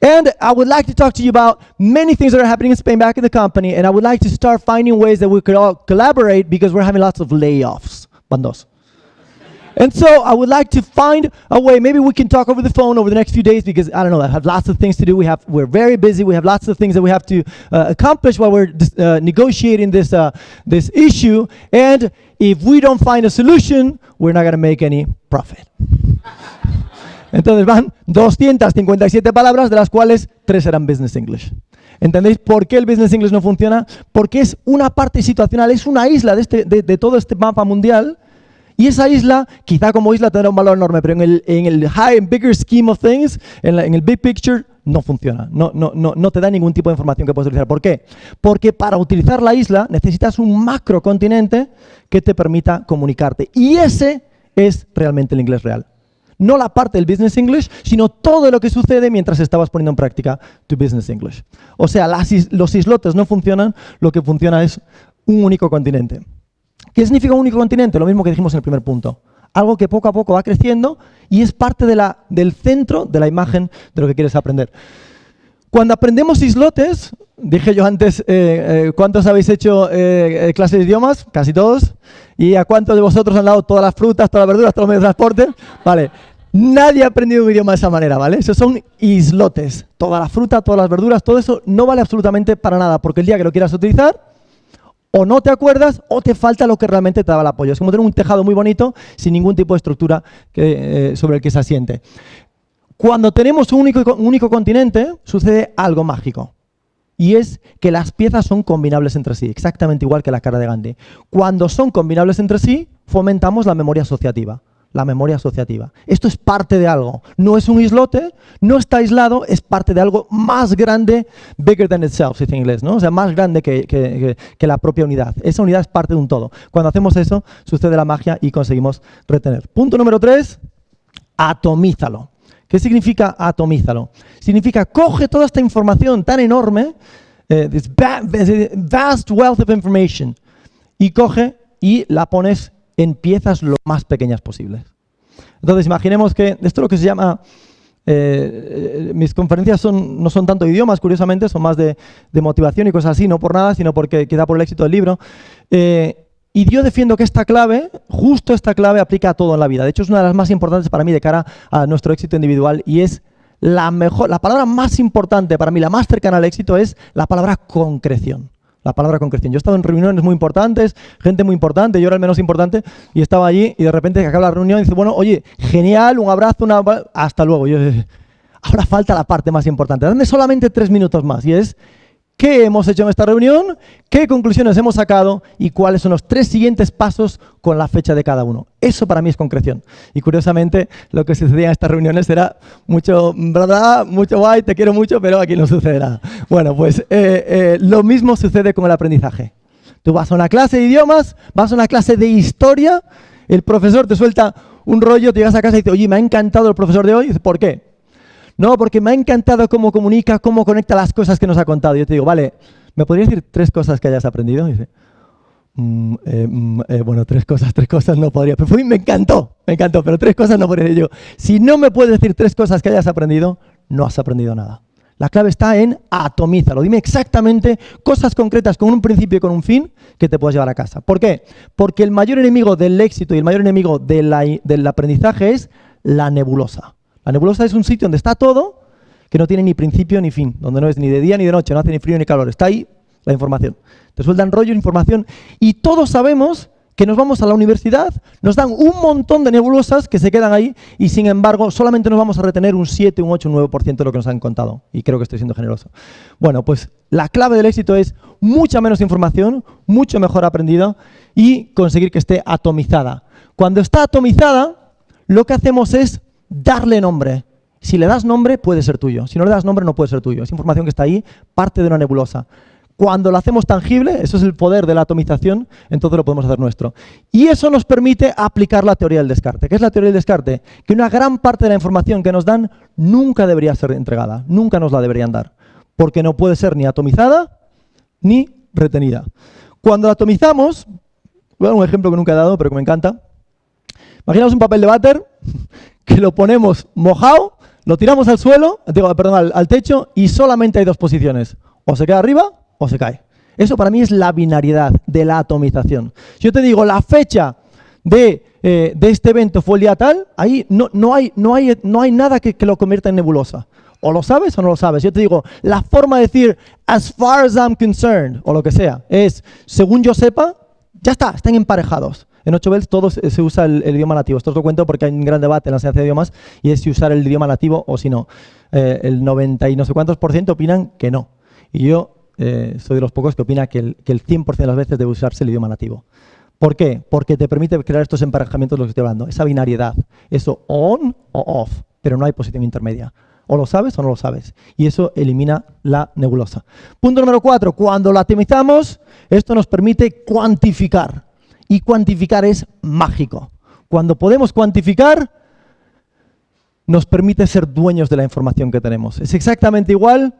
and I would like to talk to you about many things that are happening in Spain back in the company, and I would like to start finding ways that we could all collaborate because we're having lots of layoffs, van dos. And so I would like to find a way, maybe we can talk over the phone over the next few days because, I don't know, I have lots of things to do. We're very busy. We have lots of things that we have to accomplish while we're negotiating this issue. And if we don't find a solution, we're not going to make any profit. Entonces van 257 palabras, de las cuales 3 eran Business English. ¿Entendéis por qué el Business English no funciona? Porque es una parte situacional, es una isla de todo este mapa mundial. Y esa isla, quizá como isla tendrá un valor enorme, pero en el bigger scheme of things, en el big picture, no funciona. No te da ningún tipo de información que puedes utilizar. ¿Por qué? Porque para utilizar la isla necesitas un macrocontinente que te permita comunicarte. Y ese es realmente el inglés real. No la parte del Business English, sino todo lo que sucede mientras estabas poniendo en práctica tu Business English. O sea, los islotes no funcionan, lo que funciona es un único continente. ¿Qué significa un único continente? Lo mismo que dijimos en el primer punto. Algo que poco a poco va creciendo y es parte del centro de la imagen de lo que quieres aprender. Cuando aprendemos islotes, dije yo antes, ¿cuántos habéis hecho clase de idiomas? Casi todos. ¿Y a cuántos de vosotros han dado todas las frutas, todas las verduras, todos los medios de transporte? Vale. Nadie ha aprendido un idioma de esa manera, ¿vale? Esos son islotes. Toda la fruta, todas las verduras, todo eso no vale absolutamente para nada, porque el día que lo quieras utilizar, o no te acuerdas o te falta lo que realmente te daba el apoyo. Es como tener un tejado muy bonito sin ningún tipo de estructura sobre el que se asiente. Cuando tenemos un único continente, sucede algo mágico. Y es que las piezas son combinables entre sí, exactamente igual que la cara de Gandhi. Cuando son combinables entre sí, fomentamos la memoria asociativa. La memoria asociativa. Esto es parte de algo. No es un islote, no está aislado, es parte de algo más grande, bigger than itself, se dice en inglés, ¿no? O sea, más grande que la propia unidad. Esa unidad es parte de un todo. Cuando hacemos eso, sucede la magia y conseguimos retener. Punto número 3, atomízalo. ¿Qué significa atomízalo? Significa coge toda esta información tan enorme, this vast wealth of information, y coge y la pones en piezas lo más pequeñas posibles. Entonces, imaginemos que esto es lo que se llama, mis conferencias no son tanto de idiomas, curiosamente, son más de motivación y cosas así, no por nada, sino porque queda por el éxito del libro. Y yo defiendo que justo esta clave aplica a todo en la vida. De hecho, es una de las más importantes para mí de cara a nuestro éxito individual y es la palabra más importante para mí, la más cercana al éxito es la palabra concreción. La palabra concreción. Yo he estado en reuniones muy importantes, gente muy importante, yo era el menos importante, y estaba allí y de repente acaba la reunión y dice, bueno, oye, genial, un abrazo, hasta luego. Ahora falta la parte más importante. Dame solamente 3 minutos más y es qué hemos hecho en esta reunión, qué conclusiones hemos sacado y cuáles son los 3 siguientes pasos con la fecha de cada uno. Eso para mí es concreción. Y curiosamente lo que sucedía en estas reuniones era mucho bla, mucho guay, te quiero mucho, pero aquí no sucede nada. Bueno, pues lo mismo sucede con el aprendizaje. Tú vas a una clase de idiomas, vas a una clase de historia, el profesor te suelta un rollo, te llegas a casa y dices, oye, me ha encantado el profesor de hoy. Y dices, ¿por qué? No, porque me ha encantado cómo comunica, cómo conecta las cosas que nos ha contado. Yo te digo, vale, ¿me podrías decir 3 cosas que hayas aprendido? Y dice, bueno, 3 cosas no podría. Pero me encantó, pero 3 cosas no podría decir yo. Si no me puedes decir 3 cosas que hayas aprendido, no has aprendido nada. La clave está en atomízalo. Dime exactamente cosas concretas con un principio y con un fin que te puedas llevar a casa. ¿Por qué? Porque el mayor enemigo del éxito y el mayor enemigo del aprendizaje es la nebulosa. La nebulosa es un sitio donde está todo, que no tiene ni principio ni fin, donde no es ni de día ni de noche, no hace ni frío ni calor, está ahí la información. Te sueltan rollos, información, y todos sabemos que nos vamos a la universidad, nos dan un montón de nebulosas que se quedan ahí y sin embargo solamente nos vamos a retener un 7, un 8, un 9% de lo que nos han contado. Y creo que estoy siendo generoso. Bueno, pues la clave del éxito es mucha menos información, mucho mejor aprendida y conseguir que esté atomizada. Cuando está atomizada, lo que hacemos es darle nombre. Si le das nombre, puede ser tuyo. Si no le das nombre, no puede ser tuyo. Es información que está ahí, parte de una nebulosa. Cuando lo hacemos tangible, eso es el poder de la atomización, entonces lo podemos hacer nuestro. Y eso nos permite aplicar la teoría del descarte. ¿Qué es la teoría del descarte? Que una gran parte de la información que nos dan nunca debería ser entregada, nunca nos la deberían dar, porque no puede ser ni atomizada ni retenida. Cuando la atomizamos, voy a dar un ejemplo que nunca he dado, pero que me encanta. Imaginaos un papel de váter que lo ponemos mojado, lo tiramos al suelo, al techo y solamente hay dos posiciones. O se queda arriba o se cae. Eso para mí es la binariedad de la atomización. Si yo te digo la fecha de este evento fue el día tal, ahí no hay nada que lo convierta en nebulosa. O lo sabes o no lo sabes. Yo te digo, la forma de decir as far as I'm concerned, o lo que sea, es según yo sepa, ya está, están emparejados. En 8 Bells todo se usa el idioma nativo. Esto os lo cuento porque hay un gran debate en la enseñanza de idiomas y es si usar el idioma nativo o si no. El 90 y no sé cuántos % opinan que no. Y yo soy de los pocos que opina que el 100% de las veces debe usarse el idioma nativo. ¿Por qué? Porque te permite crear estos emparejamientos de los que estoy hablando. Esa binariedad. Eso on o off, pero no hay posición intermedia. O lo sabes o no lo sabes. Y eso elimina la nebulosa. Punto número 4. Cuando la atomizamos, esto nos permite cuantificar. Y cuantificar es mágico. Cuando podemos cuantificar, nos permite ser dueños de la información que tenemos. Es exactamente igual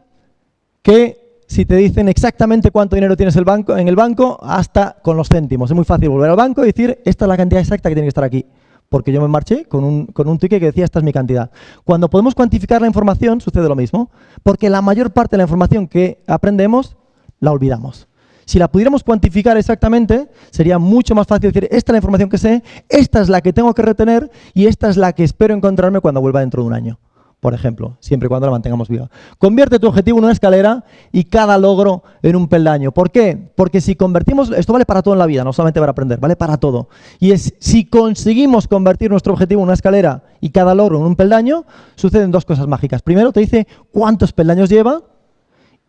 que si te dicen exactamente cuánto dinero tienes en el banco, hasta con los céntimos. Es muy fácil volver al banco y decir, esta es la cantidad exacta que tiene que estar aquí. Porque yo me marché con un ticket que decía, esta es mi cantidad. Cuando podemos cuantificar la información, sucede lo mismo. Porque la mayor parte de la información que aprendemos, la olvidamos. Si la pudiéramos cuantificar exactamente, sería mucho más fácil decir, esta es la información que sé, esta es la que tengo que retener y esta es la que espero encontrarme cuando vuelva dentro de un año. Por ejemplo, siempre y cuando la mantengamos viva. Convierte tu objetivo en una escalera y cada logro en un peldaño. ¿Por qué? Porque si convertimos, esto vale para todo en la vida, no solamente para aprender, vale para todo. Y es, si conseguimos convertir nuestro objetivo en una escalera y cada logro en un peldaño, suceden dos cosas mágicas. Primero, te dice cuántos peldaños lleva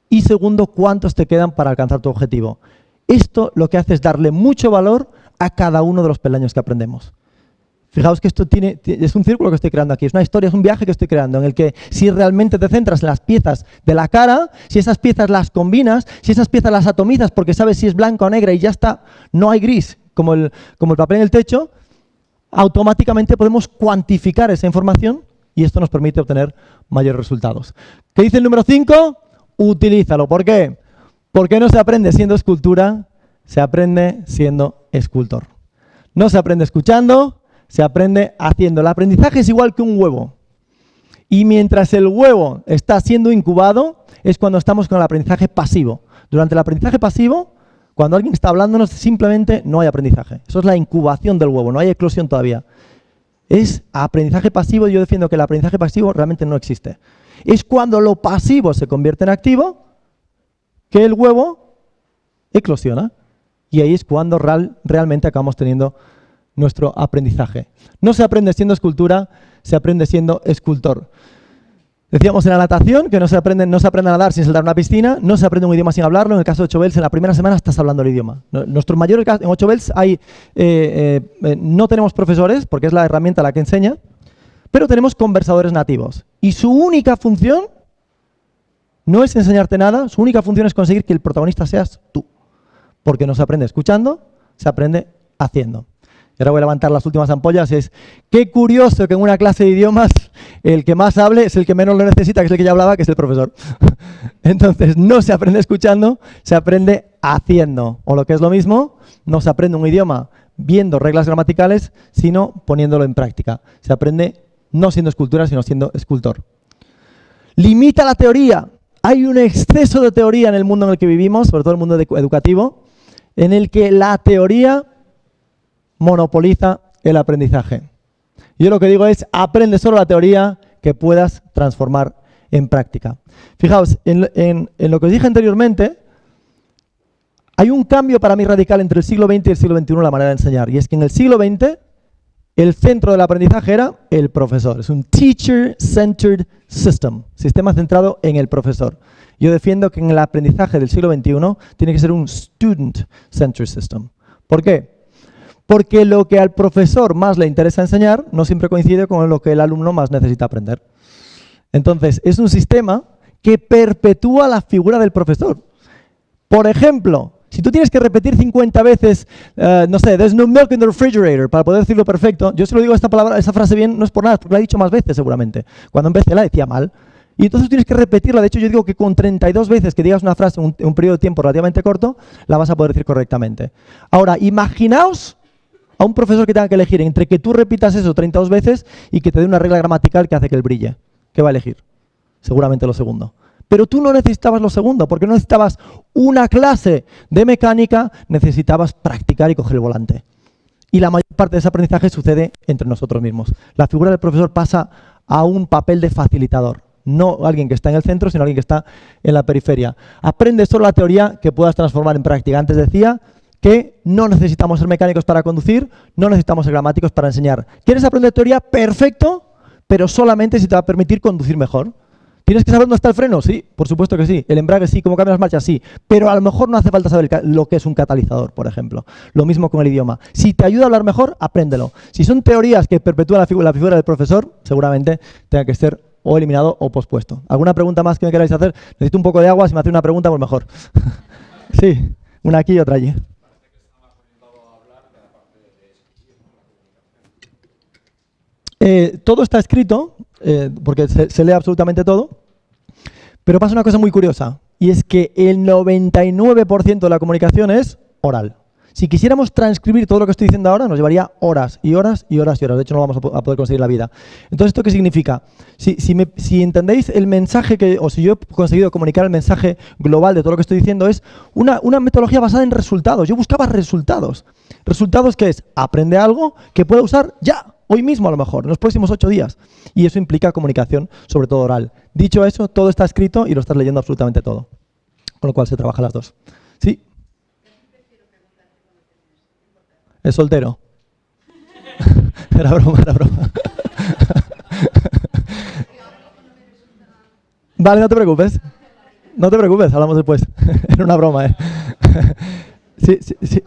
y segundo, cuántos te quedan para alcanzar tu objetivo. Esto lo que hace es darle mucho valor a cada uno de los peldaños que aprendemos. Fijaos que esto es un círculo que estoy creando aquí, es una historia, es un viaje que estoy creando en el que si realmente te centras en las piezas de la cara, si esas piezas las combinas, si esas piezas las atomizas porque sabes si es blanca o negra y ya está, no hay gris como el papel en el techo, automáticamente podemos cuantificar esa información y esto nos permite obtener mayores resultados. ¿Qué dice el número 5? Utilízalo. ¿Por qué? Porque no se aprende siendo escultura, se aprende siendo escultor. No se aprende escuchando, se aprende haciendo. El aprendizaje es igual que un huevo. Y mientras el huevo está siendo incubado, es cuando estamos con el aprendizaje pasivo. Durante el aprendizaje pasivo, cuando alguien está hablándonos, simplemente no hay aprendizaje. Eso es la incubación del huevo, no hay eclosión todavía. Es aprendizaje pasivo y yo defiendo que el aprendizaje pasivo realmente no existe. Es cuando lo pasivo se convierte en activo que el huevo eclosiona. Y ahí es cuando realmente acabamos teniendo nuestro aprendizaje. No se aprende siendo escultura, se aprende siendo escultor. Decíamos en la natación que no se aprende a nadar sin saltar a una piscina, no se aprende un idioma sin hablarlo. En el caso de 8 Bells, en la primera semana estás hablando el idioma. Nuestro mayor caso, en 8 Bells no tenemos profesores, porque es la herramienta la que enseña, pero tenemos conversadores nativos. Y su única función no es enseñarte nada, su única función es conseguir que el protagonista seas tú. Porque no se aprende escuchando, se aprende haciendo. Y ahora voy a levantar las últimas ampollas. Es qué curioso que en una clase de idiomas el que más hable es el que menos lo necesita, que es el que ya hablaba, que es el profesor. Entonces, no se aprende escuchando, se aprende haciendo. O lo que es lo mismo, no se aprende un idioma viendo reglas gramaticales, sino poniéndolo en práctica. Se aprende no siendo escultura, sino siendo escultor. Limita la teoría. Hay un exceso de teoría en el mundo en el que vivimos, sobre todo el mundo educativo, en el que la teoría monopoliza el aprendizaje. Yo lo que digo es, aprende solo la teoría que puedas transformar en práctica. Fijaos, en lo que os dije anteriormente, Hay un cambio para mí radical entre el siglo XX y el siglo XXI en la manera de enseñar, y es que en el siglo XX el centro del aprendizaje era el profesor. Es un teacher-centered system, sistema centrado en el profesor. Yo defiendo que en el aprendizaje del siglo XXI tiene que ser un student-centered system. ¿Por qué? Porque lo que al profesor más le interesa enseñar no siempre coincide con lo que el alumno más necesita aprender. Entonces, es un sistema que perpetúa la figura del profesor. Por ejemplo, si tú tienes que repetir 50 veces, no sé, there's no milk in the refrigerator, para poder decirlo perfecto, yo se lo digo esa frase bien, no es por nada, porque la he dicho más veces seguramente. Cuando empecé la decía mal. Y entonces tienes que repetirla. De hecho, yo digo que con 32 veces que digas una frase en un periodo de tiempo relativamente corto, la vas a poder decir correctamente. Ahora, imaginaos a un profesor que tenga que elegir entre que tú repitas eso 32 veces y que te dé una regla gramatical que hace que él brille. ¿Qué va a elegir? Seguramente lo segundo. Pero tú no necesitabas lo segundo, porque no necesitabas una clase de mecánica, necesitabas practicar y coger el volante. Y la mayor parte de ese aprendizaje sucede entre nosotros mismos. La figura del profesor pasa a un papel de facilitador. No alguien que está en el centro, sino alguien que está en la periferia. Aprende solo la teoría que puedas transformar en práctica. Antes decía que no necesitamos ser mecánicos para conducir, no necesitamos ser gramáticos para enseñar. ¿Quieres aprender teoría? Perfecto, pero solamente si te va a permitir conducir mejor. ¿Tienes que saber dónde está el freno? Sí, por supuesto que sí. El embrague sí, cómo cambian las marchas, sí. Pero a lo mejor no hace falta saber lo que es un catalizador, por ejemplo. Lo mismo con el idioma. Si te ayuda a hablar mejor, apréndelo. Si son teorías que perpetúan la figura del profesor, seguramente tenga que ser o eliminado o pospuesto. ¿Alguna pregunta más que me queráis hacer? Necesito un poco de agua. Si me hace una pregunta, pues mejor. Sí, una aquí y otra allí. Todo está escrito, porque se lee absolutamente todo, pero pasa una cosa muy curiosa, y es que el 99% de la comunicación es oral. Si quisiéramos transcribir todo lo que estoy diciendo ahora, nos llevaría horas y horas y horas y horas. De hecho, no lo vamos a poder conseguir en la vida. Entonces, ¿esto qué significa? Si entendéis el mensaje o si yo he conseguido comunicar el mensaje global de todo lo que estoy diciendo, es una metodología basada en resultados. Yo buscaba resultados. ¿Resultados qué es? Aprende algo que pueda usar ya, hoy mismo a lo mejor, en los próximos 8 días. Y eso implica comunicación, sobre todo oral. Dicho eso, todo está escrito y lo estás leyendo absolutamente todo. Con lo cual se trabajan las dos. ¿Sí? ¿Es soltero? Era broma, era broma. Vale, no te preocupes. No te preocupes, hablamos después. Era una broma, ¿eh? Sí, sí, sí.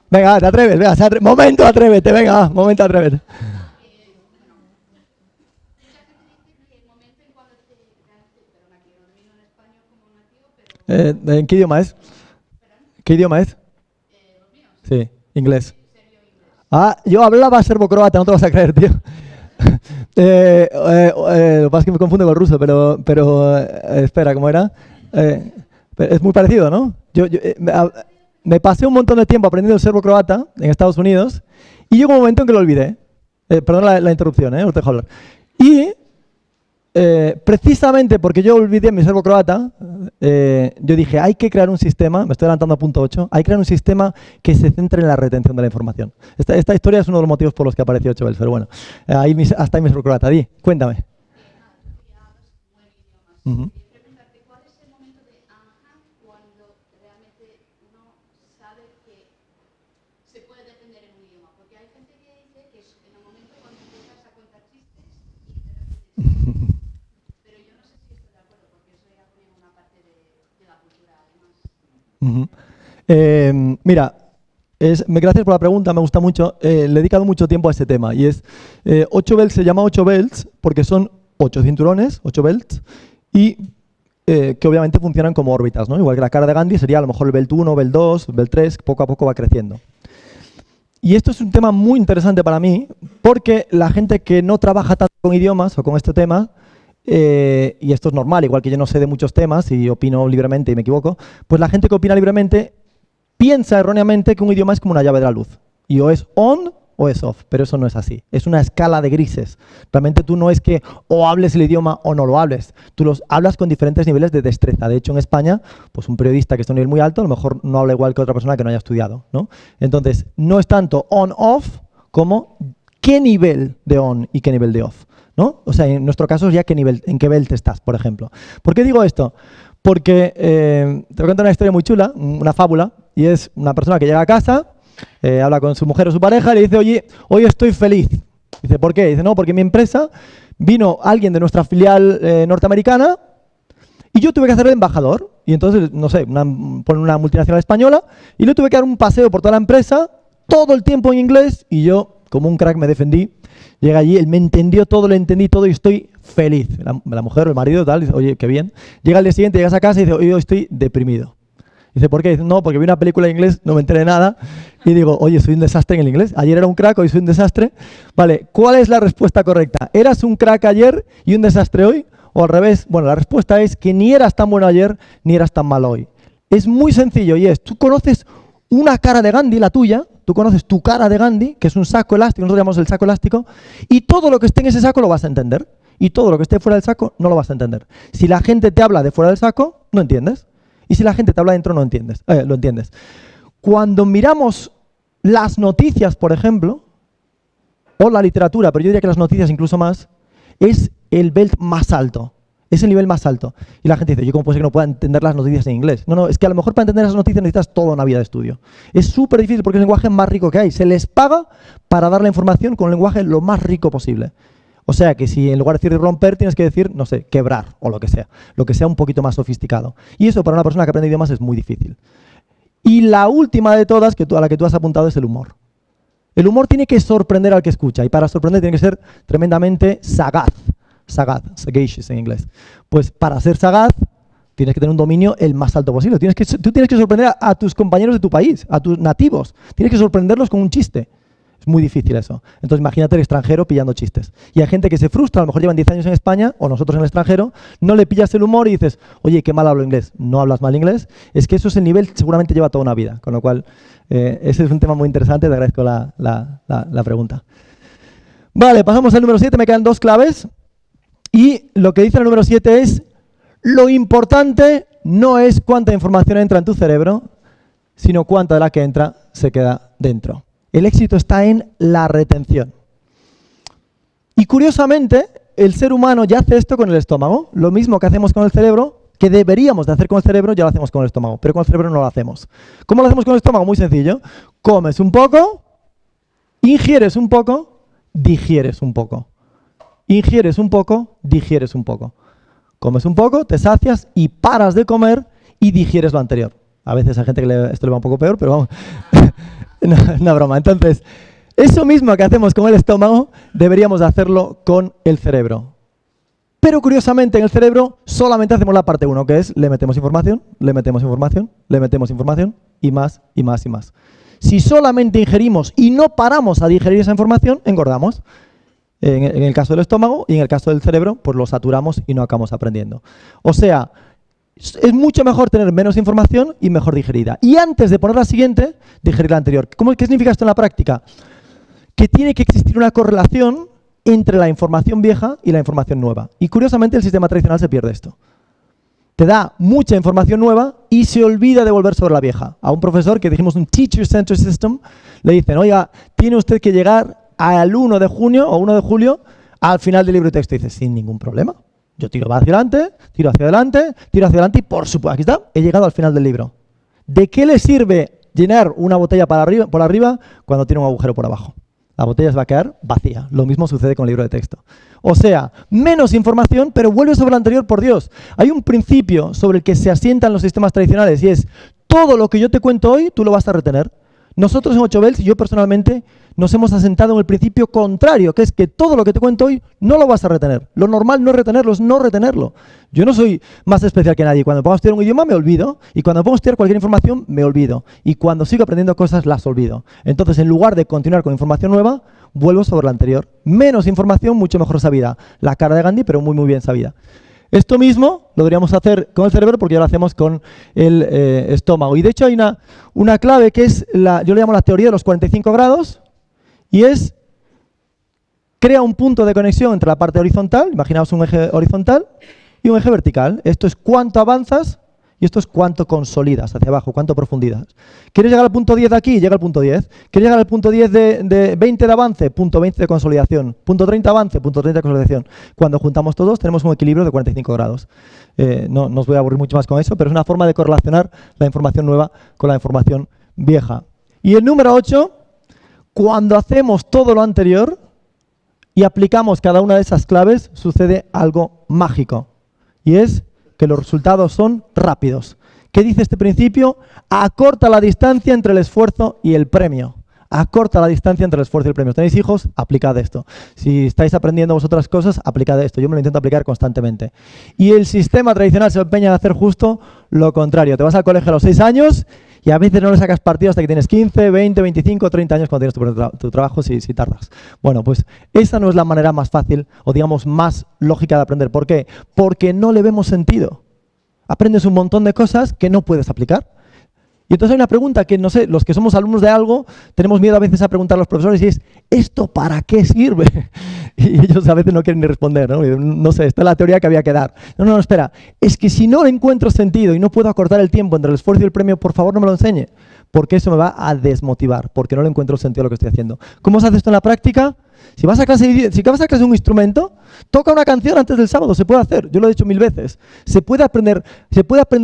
Venga, te atreves, venga, momento, atrévete, venga, momento, atrévete. ¿En qué idioma es? ¿Qué idioma es? Sí, inglés. Ah, yo hablaba serbo-croata, no te vas a creer, tío. Lo que pasa es que me confundo con el ruso, pero espera, ¿cómo era? Es muy parecido, ¿no? Me pasé un montón de tiempo aprendiendo el serbo-croata en Estados Unidos y llegó un momento en que lo olvidé. Perdón la interrupción, no te dejo hablar. Y precisamente porque yo olvidé mi serbo-croata, yo dije, hay que crear un sistema, me estoy adelantando a punto 8, hay que crear un sistema que se centre en la retención de la información. Esta historia es uno de los motivos por los que apareció 8 pero bueno, hasta ahí mi serbo-croata. Di, cuéntame. Uh-huh. Uh-huh. Mira, gracias por la pregunta, me gusta mucho. Le he dedicado mucho tiempo a este tema y es 8 belts se llama 8 belts porque son 8 cinturones, 8 belts y que obviamente funcionan como órbitas, ¿no? Igual que la cara de Gandhi sería a lo mejor el belt 1, belt 2, belt 3, poco a poco va creciendo. Y esto es un tema muy interesante para mí porque la gente que no trabaja tanto con idiomas o con este tema, y esto es normal, igual que yo no sé de muchos temas y opino libremente y me equivoco, pues la gente que opina libremente piensa erróneamente que un idioma es como una llave de la luz. Y o es on o es off, pero eso no es así. Es una escala de grises. Realmente tú no es que o hables el idioma o no lo hables. Tú los hablas con diferentes niveles de destreza. De hecho, en España, pues un periodista que está a un nivel muy alto, a lo mejor no habla igual que otra persona que no haya estudiado, ¿no? Entonces, no es tanto on-off como qué nivel de on y qué nivel de off, ¿no? O sea, en nuestro caso ya en qué belt estás, por ejemplo. ¿Por qué digo esto? Porque te voy a contar una historia muy chula, una fábula, y es una persona que llega a casa, habla con su mujer o su pareja y le dice, oye, hoy estoy feliz. Dice, ¿por qué? Dice, no, porque en mi empresa vino alguien de nuestra filial norteamericana y yo tuve que hacer el embajador. Y entonces, no sé, pone una multinacional española y le tuve que dar un paseo por toda la empresa, todo el tiempo en inglés, y yo, como un crack, me defendí. Llega allí, él me entendió todo, le entendí todo y estoy feliz. La mujer o el marido, tal, dice, oye, qué bien. Llega al día siguiente, llegas a casa y dice, oye, estoy deprimido. Dice, ¿por qué? Dice, no, porque vi una película en inglés, no me enteré de nada. Y digo, oye, soy un desastre en el inglés. Ayer era un crack, hoy soy un desastre. Vale, ¿cuál es la respuesta correcta? ¿Eras un crack ayer y un desastre hoy? ¿O al revés? Bueno, la respuesta es que ni eras tan bueno ayer, ni eras tan malo hoy. Es muy sencillo y es, tú conoces una cara de Gandhi, la tuya, tú conoces tu cara de Gandhi, que es un saco elástico, nosotros llamamos el saco elástico, y todo lo que esté en ese saco lo vas a entender. Y todo lo que esté fuera del saco no lo vas a entender. Si la gente te habla de fuera del saco, no entiendes. Y si la gente te habla dentro, no entiendes, lo entiendes. Cuando miramos las noticias, por ejemplo, o la literatura, pero yo diría que las noticias incluso más, es el belt más alto. Es el nivel más alto. Y la gente dice, ¿yo cómo puede ser que no pueda entender las noticias en inglés? No, es que a lo mejor para entender esas noticias necesitas toda una vida de estudio. Es súper difícil porque es el lenguaje más rico que hay. Se les paga para dar la información con el lenguaje lo más rico posible. O sea que si en lugar de decir romper tienes que decir, no sé, quebrar o lo que sea un poquito más sofisticado. Y eso para una persona que aprende idiomas es muy difícil. Y la última de todas, a la que tú has apuntado, es el humor. El humor tiene que sorprender al que escucha y para sorprender tiene que ser tremendamente sagaz. Sagacious en inglés. Pues para ser sagaz tienes que tener un dominio el más alto posible. Tú tienes que sorprender a tus compañeros de tu país, a tus nativos. Tienes que sorprenderlos con un chiste. Es muy difícil eso. Entonces imagínate el extranjero pillando chistes. Y hay gente que se frustra, a lo mejor llevan 10 años en España, o nosotros en el extranjero, no le pillas el humor y dices, oye, qué mal hablo inglés. No hablas mal inglés. Es que eso es el nivel, seguramente lleva toda una vida. Con lo cual, ese es un tema muy interesante, te agradezco la pregunta. Vale, pasamos al número 7, me quedan 2 claves. Y lo que dice el número 7 es, lo importante no es cuánta información entra en tu cerebro, sino cuánta de la que entra se queda dentro. El éxito está en la retención. Y curiosamente, el ser humano ya hace esto con el estómago. Lo mismo que hacemos con el cerebro, que deberíamos de hacer con el cerebro, ya lo hacemos con el estómago. Pero con el cerebro no lo hacemos. ¿Cómo lo hacemos con el estómago? Muy sencillo. Comes un poco, ingieres un poco, digieres un poco. Ingieres un poco, digieres un poco. Comes un poco, te sacias y paras de comer y digieres lo anterior. A veces hay gente que esto le va un poco peor, pero vamos. No, una broma. Entonces, eso mismo que hacemos con el estómago, deberíamos de hacerlo con el cerebro. Pero curiosamente, en el cerebro solamente hacemos la parte 1, que es le metemos información, le metemos información, le metemos información y más y más y más. Si solamente ingerimos y no paramos a digerir esa información, engordamos. En el caso del estómago y en el caso del cerebro, pues lo saturamos y no acabamos aprendiendo. O sea, es mucho mejor tener menos información y mejor digerida. Y antes de poner la siguiente, digerir la anterior. ¿Qué significa esto en la práctica? Que tiene que existir una correlación entre la información vieja y la información nueva. Y curiosamente el sistema tradicional se pierde esto. Te da mucha información nueva y se olvida de volver sobre la vieja. A un profesor que dijimos un Teacher-Centered System, le dicen, oiga, tiene usted que llegar al 1 de junio o 1 de julio al final del libro de texto. Y dice, sin ningún problema. Yo tiro hacia adelante, tiro hacia adelante, tiro hacia adelante y por supuesto, aquí está, he llegado al final del libro. ¿De qué le sirve llenar una botella por arriba cuando tiene un agujero por abajo? La botella se va a quedar vacía. Lo mismo sucede con el libro de texto. O sea, menos información, pero vuelve sobre lo anterior, por Dios. Hay un principio sobre el que se asientan los sistemas tradicionales y es, todo lo que yo te cuento hoy, tú lo vas a retener. Nosotros en 8 Bells y yo personalmente nos hemos asentado en el principio contrario, que es que todo lo que te cuento hoy no lo vas a retener. Lo normal no es retenerlo, es no retenerlo. Yo no soy más especial que nadie. Cuando me pongo a estudiar un idioma me olvido y cuando me pongo a estudiar cualquier información me olvido. Y cuando sigo aprendiendo cosas las olvido. Entonces, en lugar de continuar con información nueva, vuelvo sobre la anterior. Menos información, mucho mejor sabida. La cara de Gandhi, pero muy, muy bien sabida. Esto mismo lo deberíamos hacer con el cerebro porque ya lo hacemos con el estómago. Y de hecho hay una clave que es, yo le llamo la teoría de los 45 grados, y es, crea un punto de conexión entre la parte horizontal, imaginaos un eje horizontal, y un eje vertical. Esto es cuánto avanzas Y esto es cuánto consolidas hacia abajo, cuánto profundizas. ¿Quieres llegar al punto 10 de aquí? Llega al punto 10. ¿Quieres llegar al punto 10 de 20 de avance? Punto 20 de consolidación. Punto 30 de avance, punto 30 de consolidación. Cuando juntamos todos tenemos un equilibrio de 45 grados. No os voy a aburrir mucho más con eso, pero es una forma de correlacionar la información nueva con la información vieja. Y el número 8, cuando hacemos todo lo anterior y aplicamos cada una de esas claves, sucede algo mágico. Y es que los resultados son rápidos. ¿Qué dice este principio? Acorta la distancia entre el esfuerzo y el premio. Acorta la distancia entre el esfuerzo y el premio. ¿Tenéis hijos? Aplicad esto. Si estáis aprendiendo vosotras cosas, aplicad esto. Yo me lo intento aplicar constantemente. Y el sistema tradicional se empeña en hacer justo lo contrario. Te vas al colegio a los 6 años y a veces no le sacas partido hasta que tienes 15, 20, 25, 30 años cuando tienes tu trabajo si tardas. Bueno, pues esa no es la manera más fácil o digamos más lógica de aprender. ¿Por qué? Porque no le vemos sentido. Aprendes un montón de cosas que no puedes aplicar. Y entonces hay una pregunta que, no sé, los que somos alumnos de algo, tenemos miedo a veces a preguntar a los profesores y es, ¿esto para qué sirve? Y ellos a veces no quieren ni responder, ¿no? No sé, esta es la teoría que había que dar. No, espera, es que si no encuentro sentido y no puedo acortar el tiempo entre el esfuerzo y el premio, por favor no me lo enseñe, porque eso me va a desmotivar, porque no le encuentro sentido a lo que estoy haciendo. ¿Cómo se hace esto en la práctica? Si vas a clase de un instrumento, toca una canción antes del sábado, se puede hacer, yo lo he dicho 1000 veces. Se puede aprender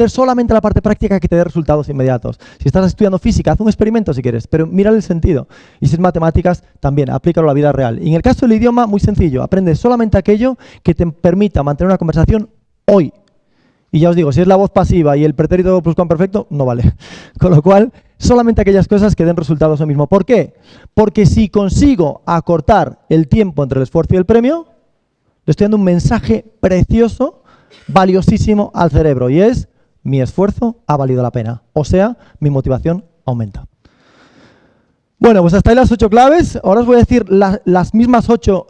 solamente la parte práctica que te dé resultados inmediatos. Si estás estudiando física, haz un experimento si quieres, pero mira el sentido. Y si es matemáticas, también, aplícalo a la vida real. Y en el caso del idioma, muy sencillo, aprende solamente aquello que te permita mantener una conversación hoy. Y ya os digo, si es la voz pasiva y el pretérito pluscuamperfecto, no vale. Con lo cual, solamente aquellas cosas que den resultados hoy mismo. ¿Por qué? Porque si consigo acortar el tiempo entre el esfuerzo y el premio, le estoy dando un mensaje precioso, valiosísimo al cerebro. Y es, mi esfuerzo ha valido la pena. O sea, mi motivación aumenta. Bueno, pues hasta ahí las 8 claves. Ahora os voy a decir las mismas 8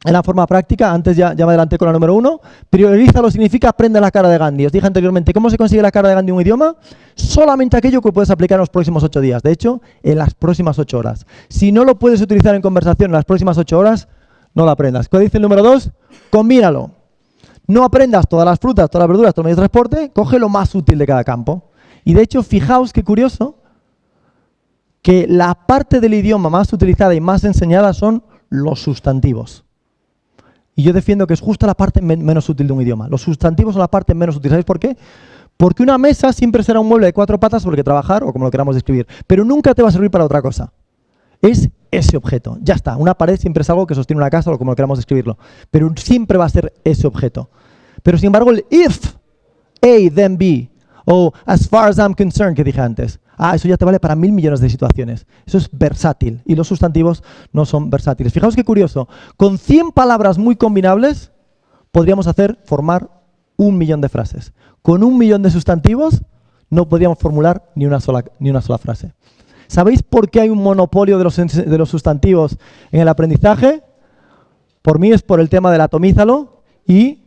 en la forma práctica. Antes ya me adelanté con la número 1. Priorízalo significa aprende la cara de Gandhi. Os dije anteriormente, ¿cómo se consigue la cara de Gandhi en un idioma? Solamente aquello que puedes aplicar en los próximos 8 días. De hecho, en las próximas 8 horas. Si no lo puedes utilizar en conversación en las próximas 8 horas, no lo aprendas. ¿Qué dice el número 2? Combínalo. No aprendas todas las frutas, todas las verduras, todo el medio de transporte. Coge lo más útil de cada campo. Y de hecho, fijaos qué curioso, que la parte del idioma más utilizada y más enseñada son los sustantivos. Y yo defiendo que es justo la parte menos útil de un idioma. Los sustantivos son la parte menos útil. ¿Sabéis por qué? Porque una mesa siempre será un mueble de 4 patas sobre el que trabajar o como lo queramos describir. Pero nunca te va a servir para otra cosa. Es ese objeto. Ya está. Una pared siempre es algo que sostiene una casa o como lo queramos describirlo. Pero siempre va a ser ese objeto. Pero sin embargo el if, A, then B, o as far as I'm concerned que dije antes. Eso ya te vale para 1000 millones de situaciones. Eso es versátil. Y los sustantivos no son versátiles. Fijaos qué curioso. Con 100 palabras muy combinables podríamos formar 1 millón de frases. Con 1 millón de sustantivos no podríamos formular ni una sola frase. ¿Sabéis por qué hay un monopolio de los sustantivos en el aprendizaje? Por mí es por el tema del atomízalo y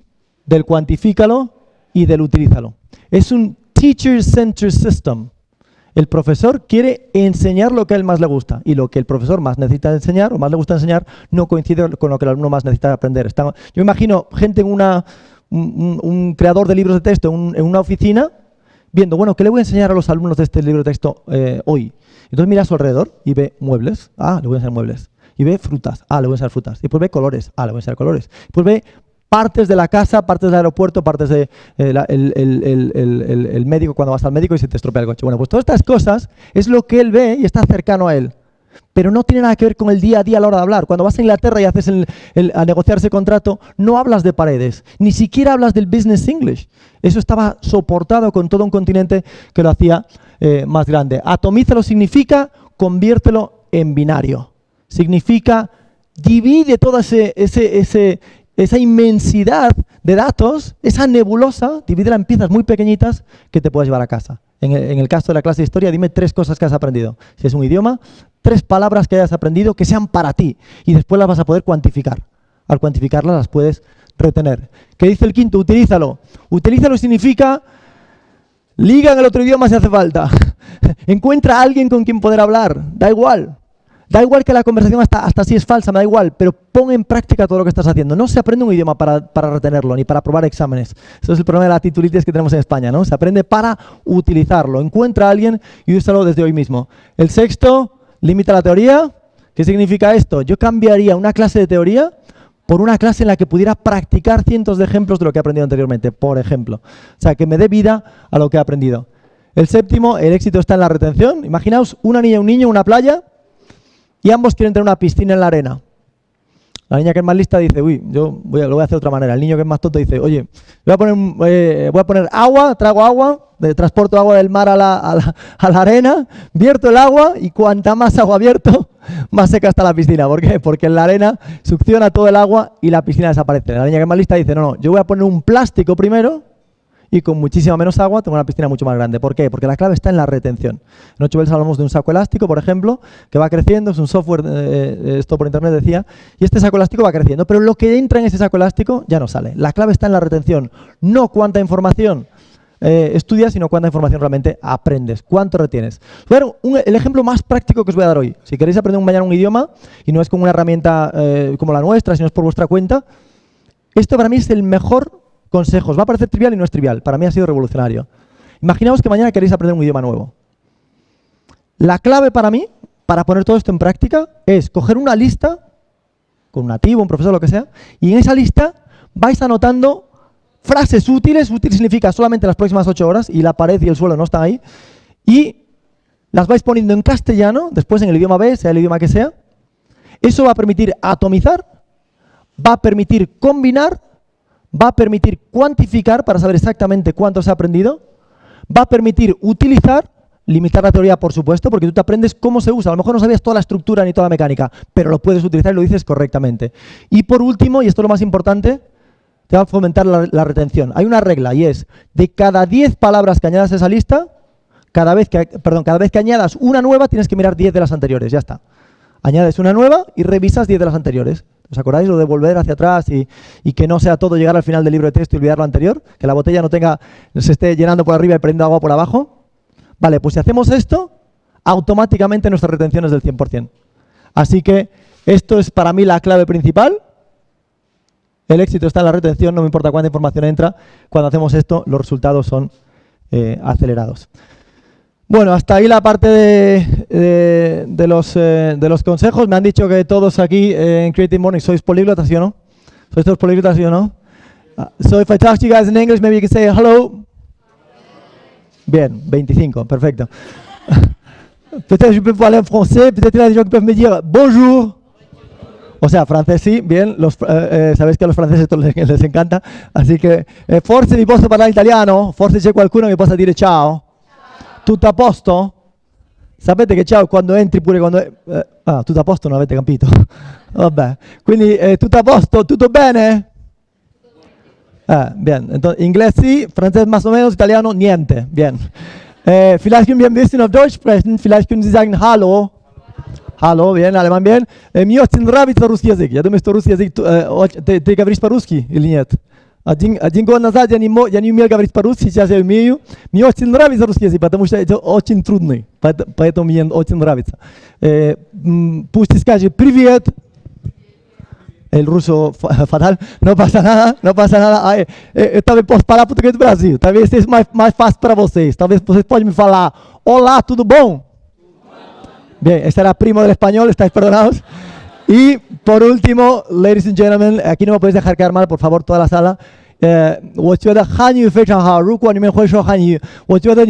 del cuantifícalo y del utilízalo. Es un teacher-centered system. El profesor quiere enseñar lo que a él más le gusta y lo que el profesor más necesita enseñar o más le gusta enseñar no coincide con lo que el alumno más necesita aprender. Yo imagino gente en un creador de libros de texto en una oficina viendo, bueno, ¿qué le voy a enseñar a los alumnos de este libro de texto hoy? Entonces mira a su alrededor y ve muebles. Le voy a enseñar muebles. Y ve frutas. Le voy a enseñar frutas. Y después ve colores. Le voy a enseñar colores. Después ve partes de la casa, partes del aeropuerto, partes de el médico cuando vas al médico y se te estropea el coche. Bueno, pues todas estas cosas es lo que él ve y está cercano a él. Pero no tiene nada que ver con el día a día a la hora de hablar. Cuando vas a Inglaterra y haces a negociar ese contrato, no hablas de paredes, ni siquiera hablas del business English. Eso estaba soportado con todo un continente que lo hacía más grande. Atomízalo significa conviértelo en binario. Significa divide toda esa inmensidad de datos, esa nebulosa, divídela en piezas muy pequeñitas que te puedes llevar a casa. En el caso de la clase de historia, dime 3 cosas que has aprendido. Si es un idioma, 3 palabras que hayas aprendido que sean para ti y después las vas a poder cuantificar. Al cuantificarlas las puedes retener. ¿Qué dice el quinto? Utilízalo. Utilízalo significa liga en el otro idioma si hace falta. Encuentra a alguien con quien poder hablar. Da igual. Da igual que la conversación hasta así es falsa, me da igual, pero pon en práctica todo lo que estás haciendo. No se aprende un idioma para retenerlo, ni para aprobar exámenes. Eso es el problema de la titulitis que tenemos en España, ¿no? Se aprende para utilizarlo. Encuentra a alguien y úsalo desde hoy mismo. El sexto, limita la teoría. ¿Qué significa esto? Yo cambiaría una clase de teoría por una clase en la que pudiera practicar cientos de ejemplos de lo que he aprendido anteriormente, por ejemplo. O sea, que me dé vida a lo que he aprendido. El séptimo, el éxito está en la retención. Imaginaos una niña y un niño en una playa y ambos quieren tener una piscina en la arena. La niña que es más lista dice, uy, lo voy a hacer de otra manera. El niño que es más tonto dice, oye, voy a poner agua, trago agua, transporto agua del mar a la arena, vierto el agua y cuanta más agua vierto, más seca está la piscina. ¿Por qué? Porque en la arena succiona todo el agua y la piscina desaparece. La niña que es más lista dice, no, yo voy a poner un plástico primero y con muchísima menos agua tengo una piscina mucho más grande. ¿Por qué? Porque la clave está en la retención. En 8 Bells hablamos de un saco elástico, por ejemplo, que va creciendo, es un software, esto por internet decía, y este saco elástico va creciendo, pero lo que entra en ese saco elástico ya no sale. La clave está en la retención, no cuánta información estudias, sino cuánta información realmente aprendes, cuánto retienes. Voy a dar el ejemplo más práctico que os voy a dar hoy. Si queréis aprender mañana un idioma, y no es con una herramienta como la nuestra, sino es por vuestra cuenta, esto para mí es el mejor consejos. Va a parecer trivial y no es trivial. Para mí ha sido revolucionario. Imaginaos que mañana queréis aprender un idioma nuevo. La clave para mí, para poner todo esto en práctica, es coger una lista, con un nativo, un profesor, lo que sea, y en esa lista vais anotando frases útiles. Útil significa solamente las próximas 8 horas, y la pared y el suelo no están ahí, y las vais poniendo en castellano, después en el idioma B, sea el idioma que sea. Eso va a permitir atomizar, va a permitir combinar, va a permitir cuantificar para saber exactamente cuánto se ha aprendido, va a permitir utilizar, limitar la teoría por supuesto, porque tú te aprendes cómo se usa. A lo mejor no sabías toda la estructura ni toda la mecánica, pero lo puedes utilizar y lo dices correctamente. Y por último, y esto es lo más importante, te va a fomentar la retención. Hay una regla y es, de cada 10 palabras que añadas a esa lista, cada vez que añadas una nueva tienes que mirar 10 de las anteriores, ya está. Añades una nueva y revisas 10 de las anteriores. ¿Os acordáis lo de volver hacia atrás y que no sea todo llegar al final del libro de texto y olvidar lo anterior? Que la botella no se esté llenando por arriba y perdiendo agua por abajo. Vale, pues si hacemos esto, automáticamente nuestra retención es del 100%. Así que esto es para mí la clave principal. El éxito está en la retención, no me importa cuánta información entra. Cuando hacemos esto, los resultados son acelerados. Bueno, hasta ahí la parte de los consejos. Me han dicho que todos aquí en Creative Morning sois políglotas, ¿sí o no? ¿Sois todos políglotas, sí o no? So if I talk to you guys in English, maybe you can say hello. Bien, 25, perfecto. Peut-être je peux parler en français, peut-être il y a des gens qui peuvent me dire bonjour. O sea, francés sí, bien, sabéis que a los franceses esto les encanta, así que forse vi posso parlare italiano, forse c'è qualcuno che possa dire ciao. Tutto a posto? Sapete che ciao quando entri pure quando... tutto a posto non avete capito? Vabbè, quindi tutto a posto, tutto bene? Bien, entonces inglés sí, francés más o menos, italiano niente, bien. Vielleicht können wir ein bisschen auf Deutsch sprechen, vielleicht können Sie sagen hallo. Hallo, bien, alemán bien. Мне очень нравится русский язык. Я думаю, что русский язык... Ты говоришь по-русски или нет? Один год назад я не умел говорить по-русски, сейчас я умею. Мне очень нравится русский язык, потому что это очень трудный, поэтому мне очень нравится. Пусть скажет «Привет». El ruso fatal, no pasa nada, no pasa nada. Talvez possa falar português do Brasil, talvez seja mais fácil para vocês. Talvez vocês podem me falar «Olá, tudo bom?» Bien, este era primo del español, estáis perdonados. Y por último, ladies and gentlemen, aquí no me podéis dejar quedar mal, por favor, toda la sala. 我觉得汉语非常好，如果你们会说汉语，我觉得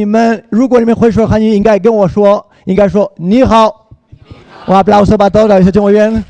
如果你们会说汉语，应该跟我说，应该说你好。Un aplauso para todos, lo habéis hecho muy bien.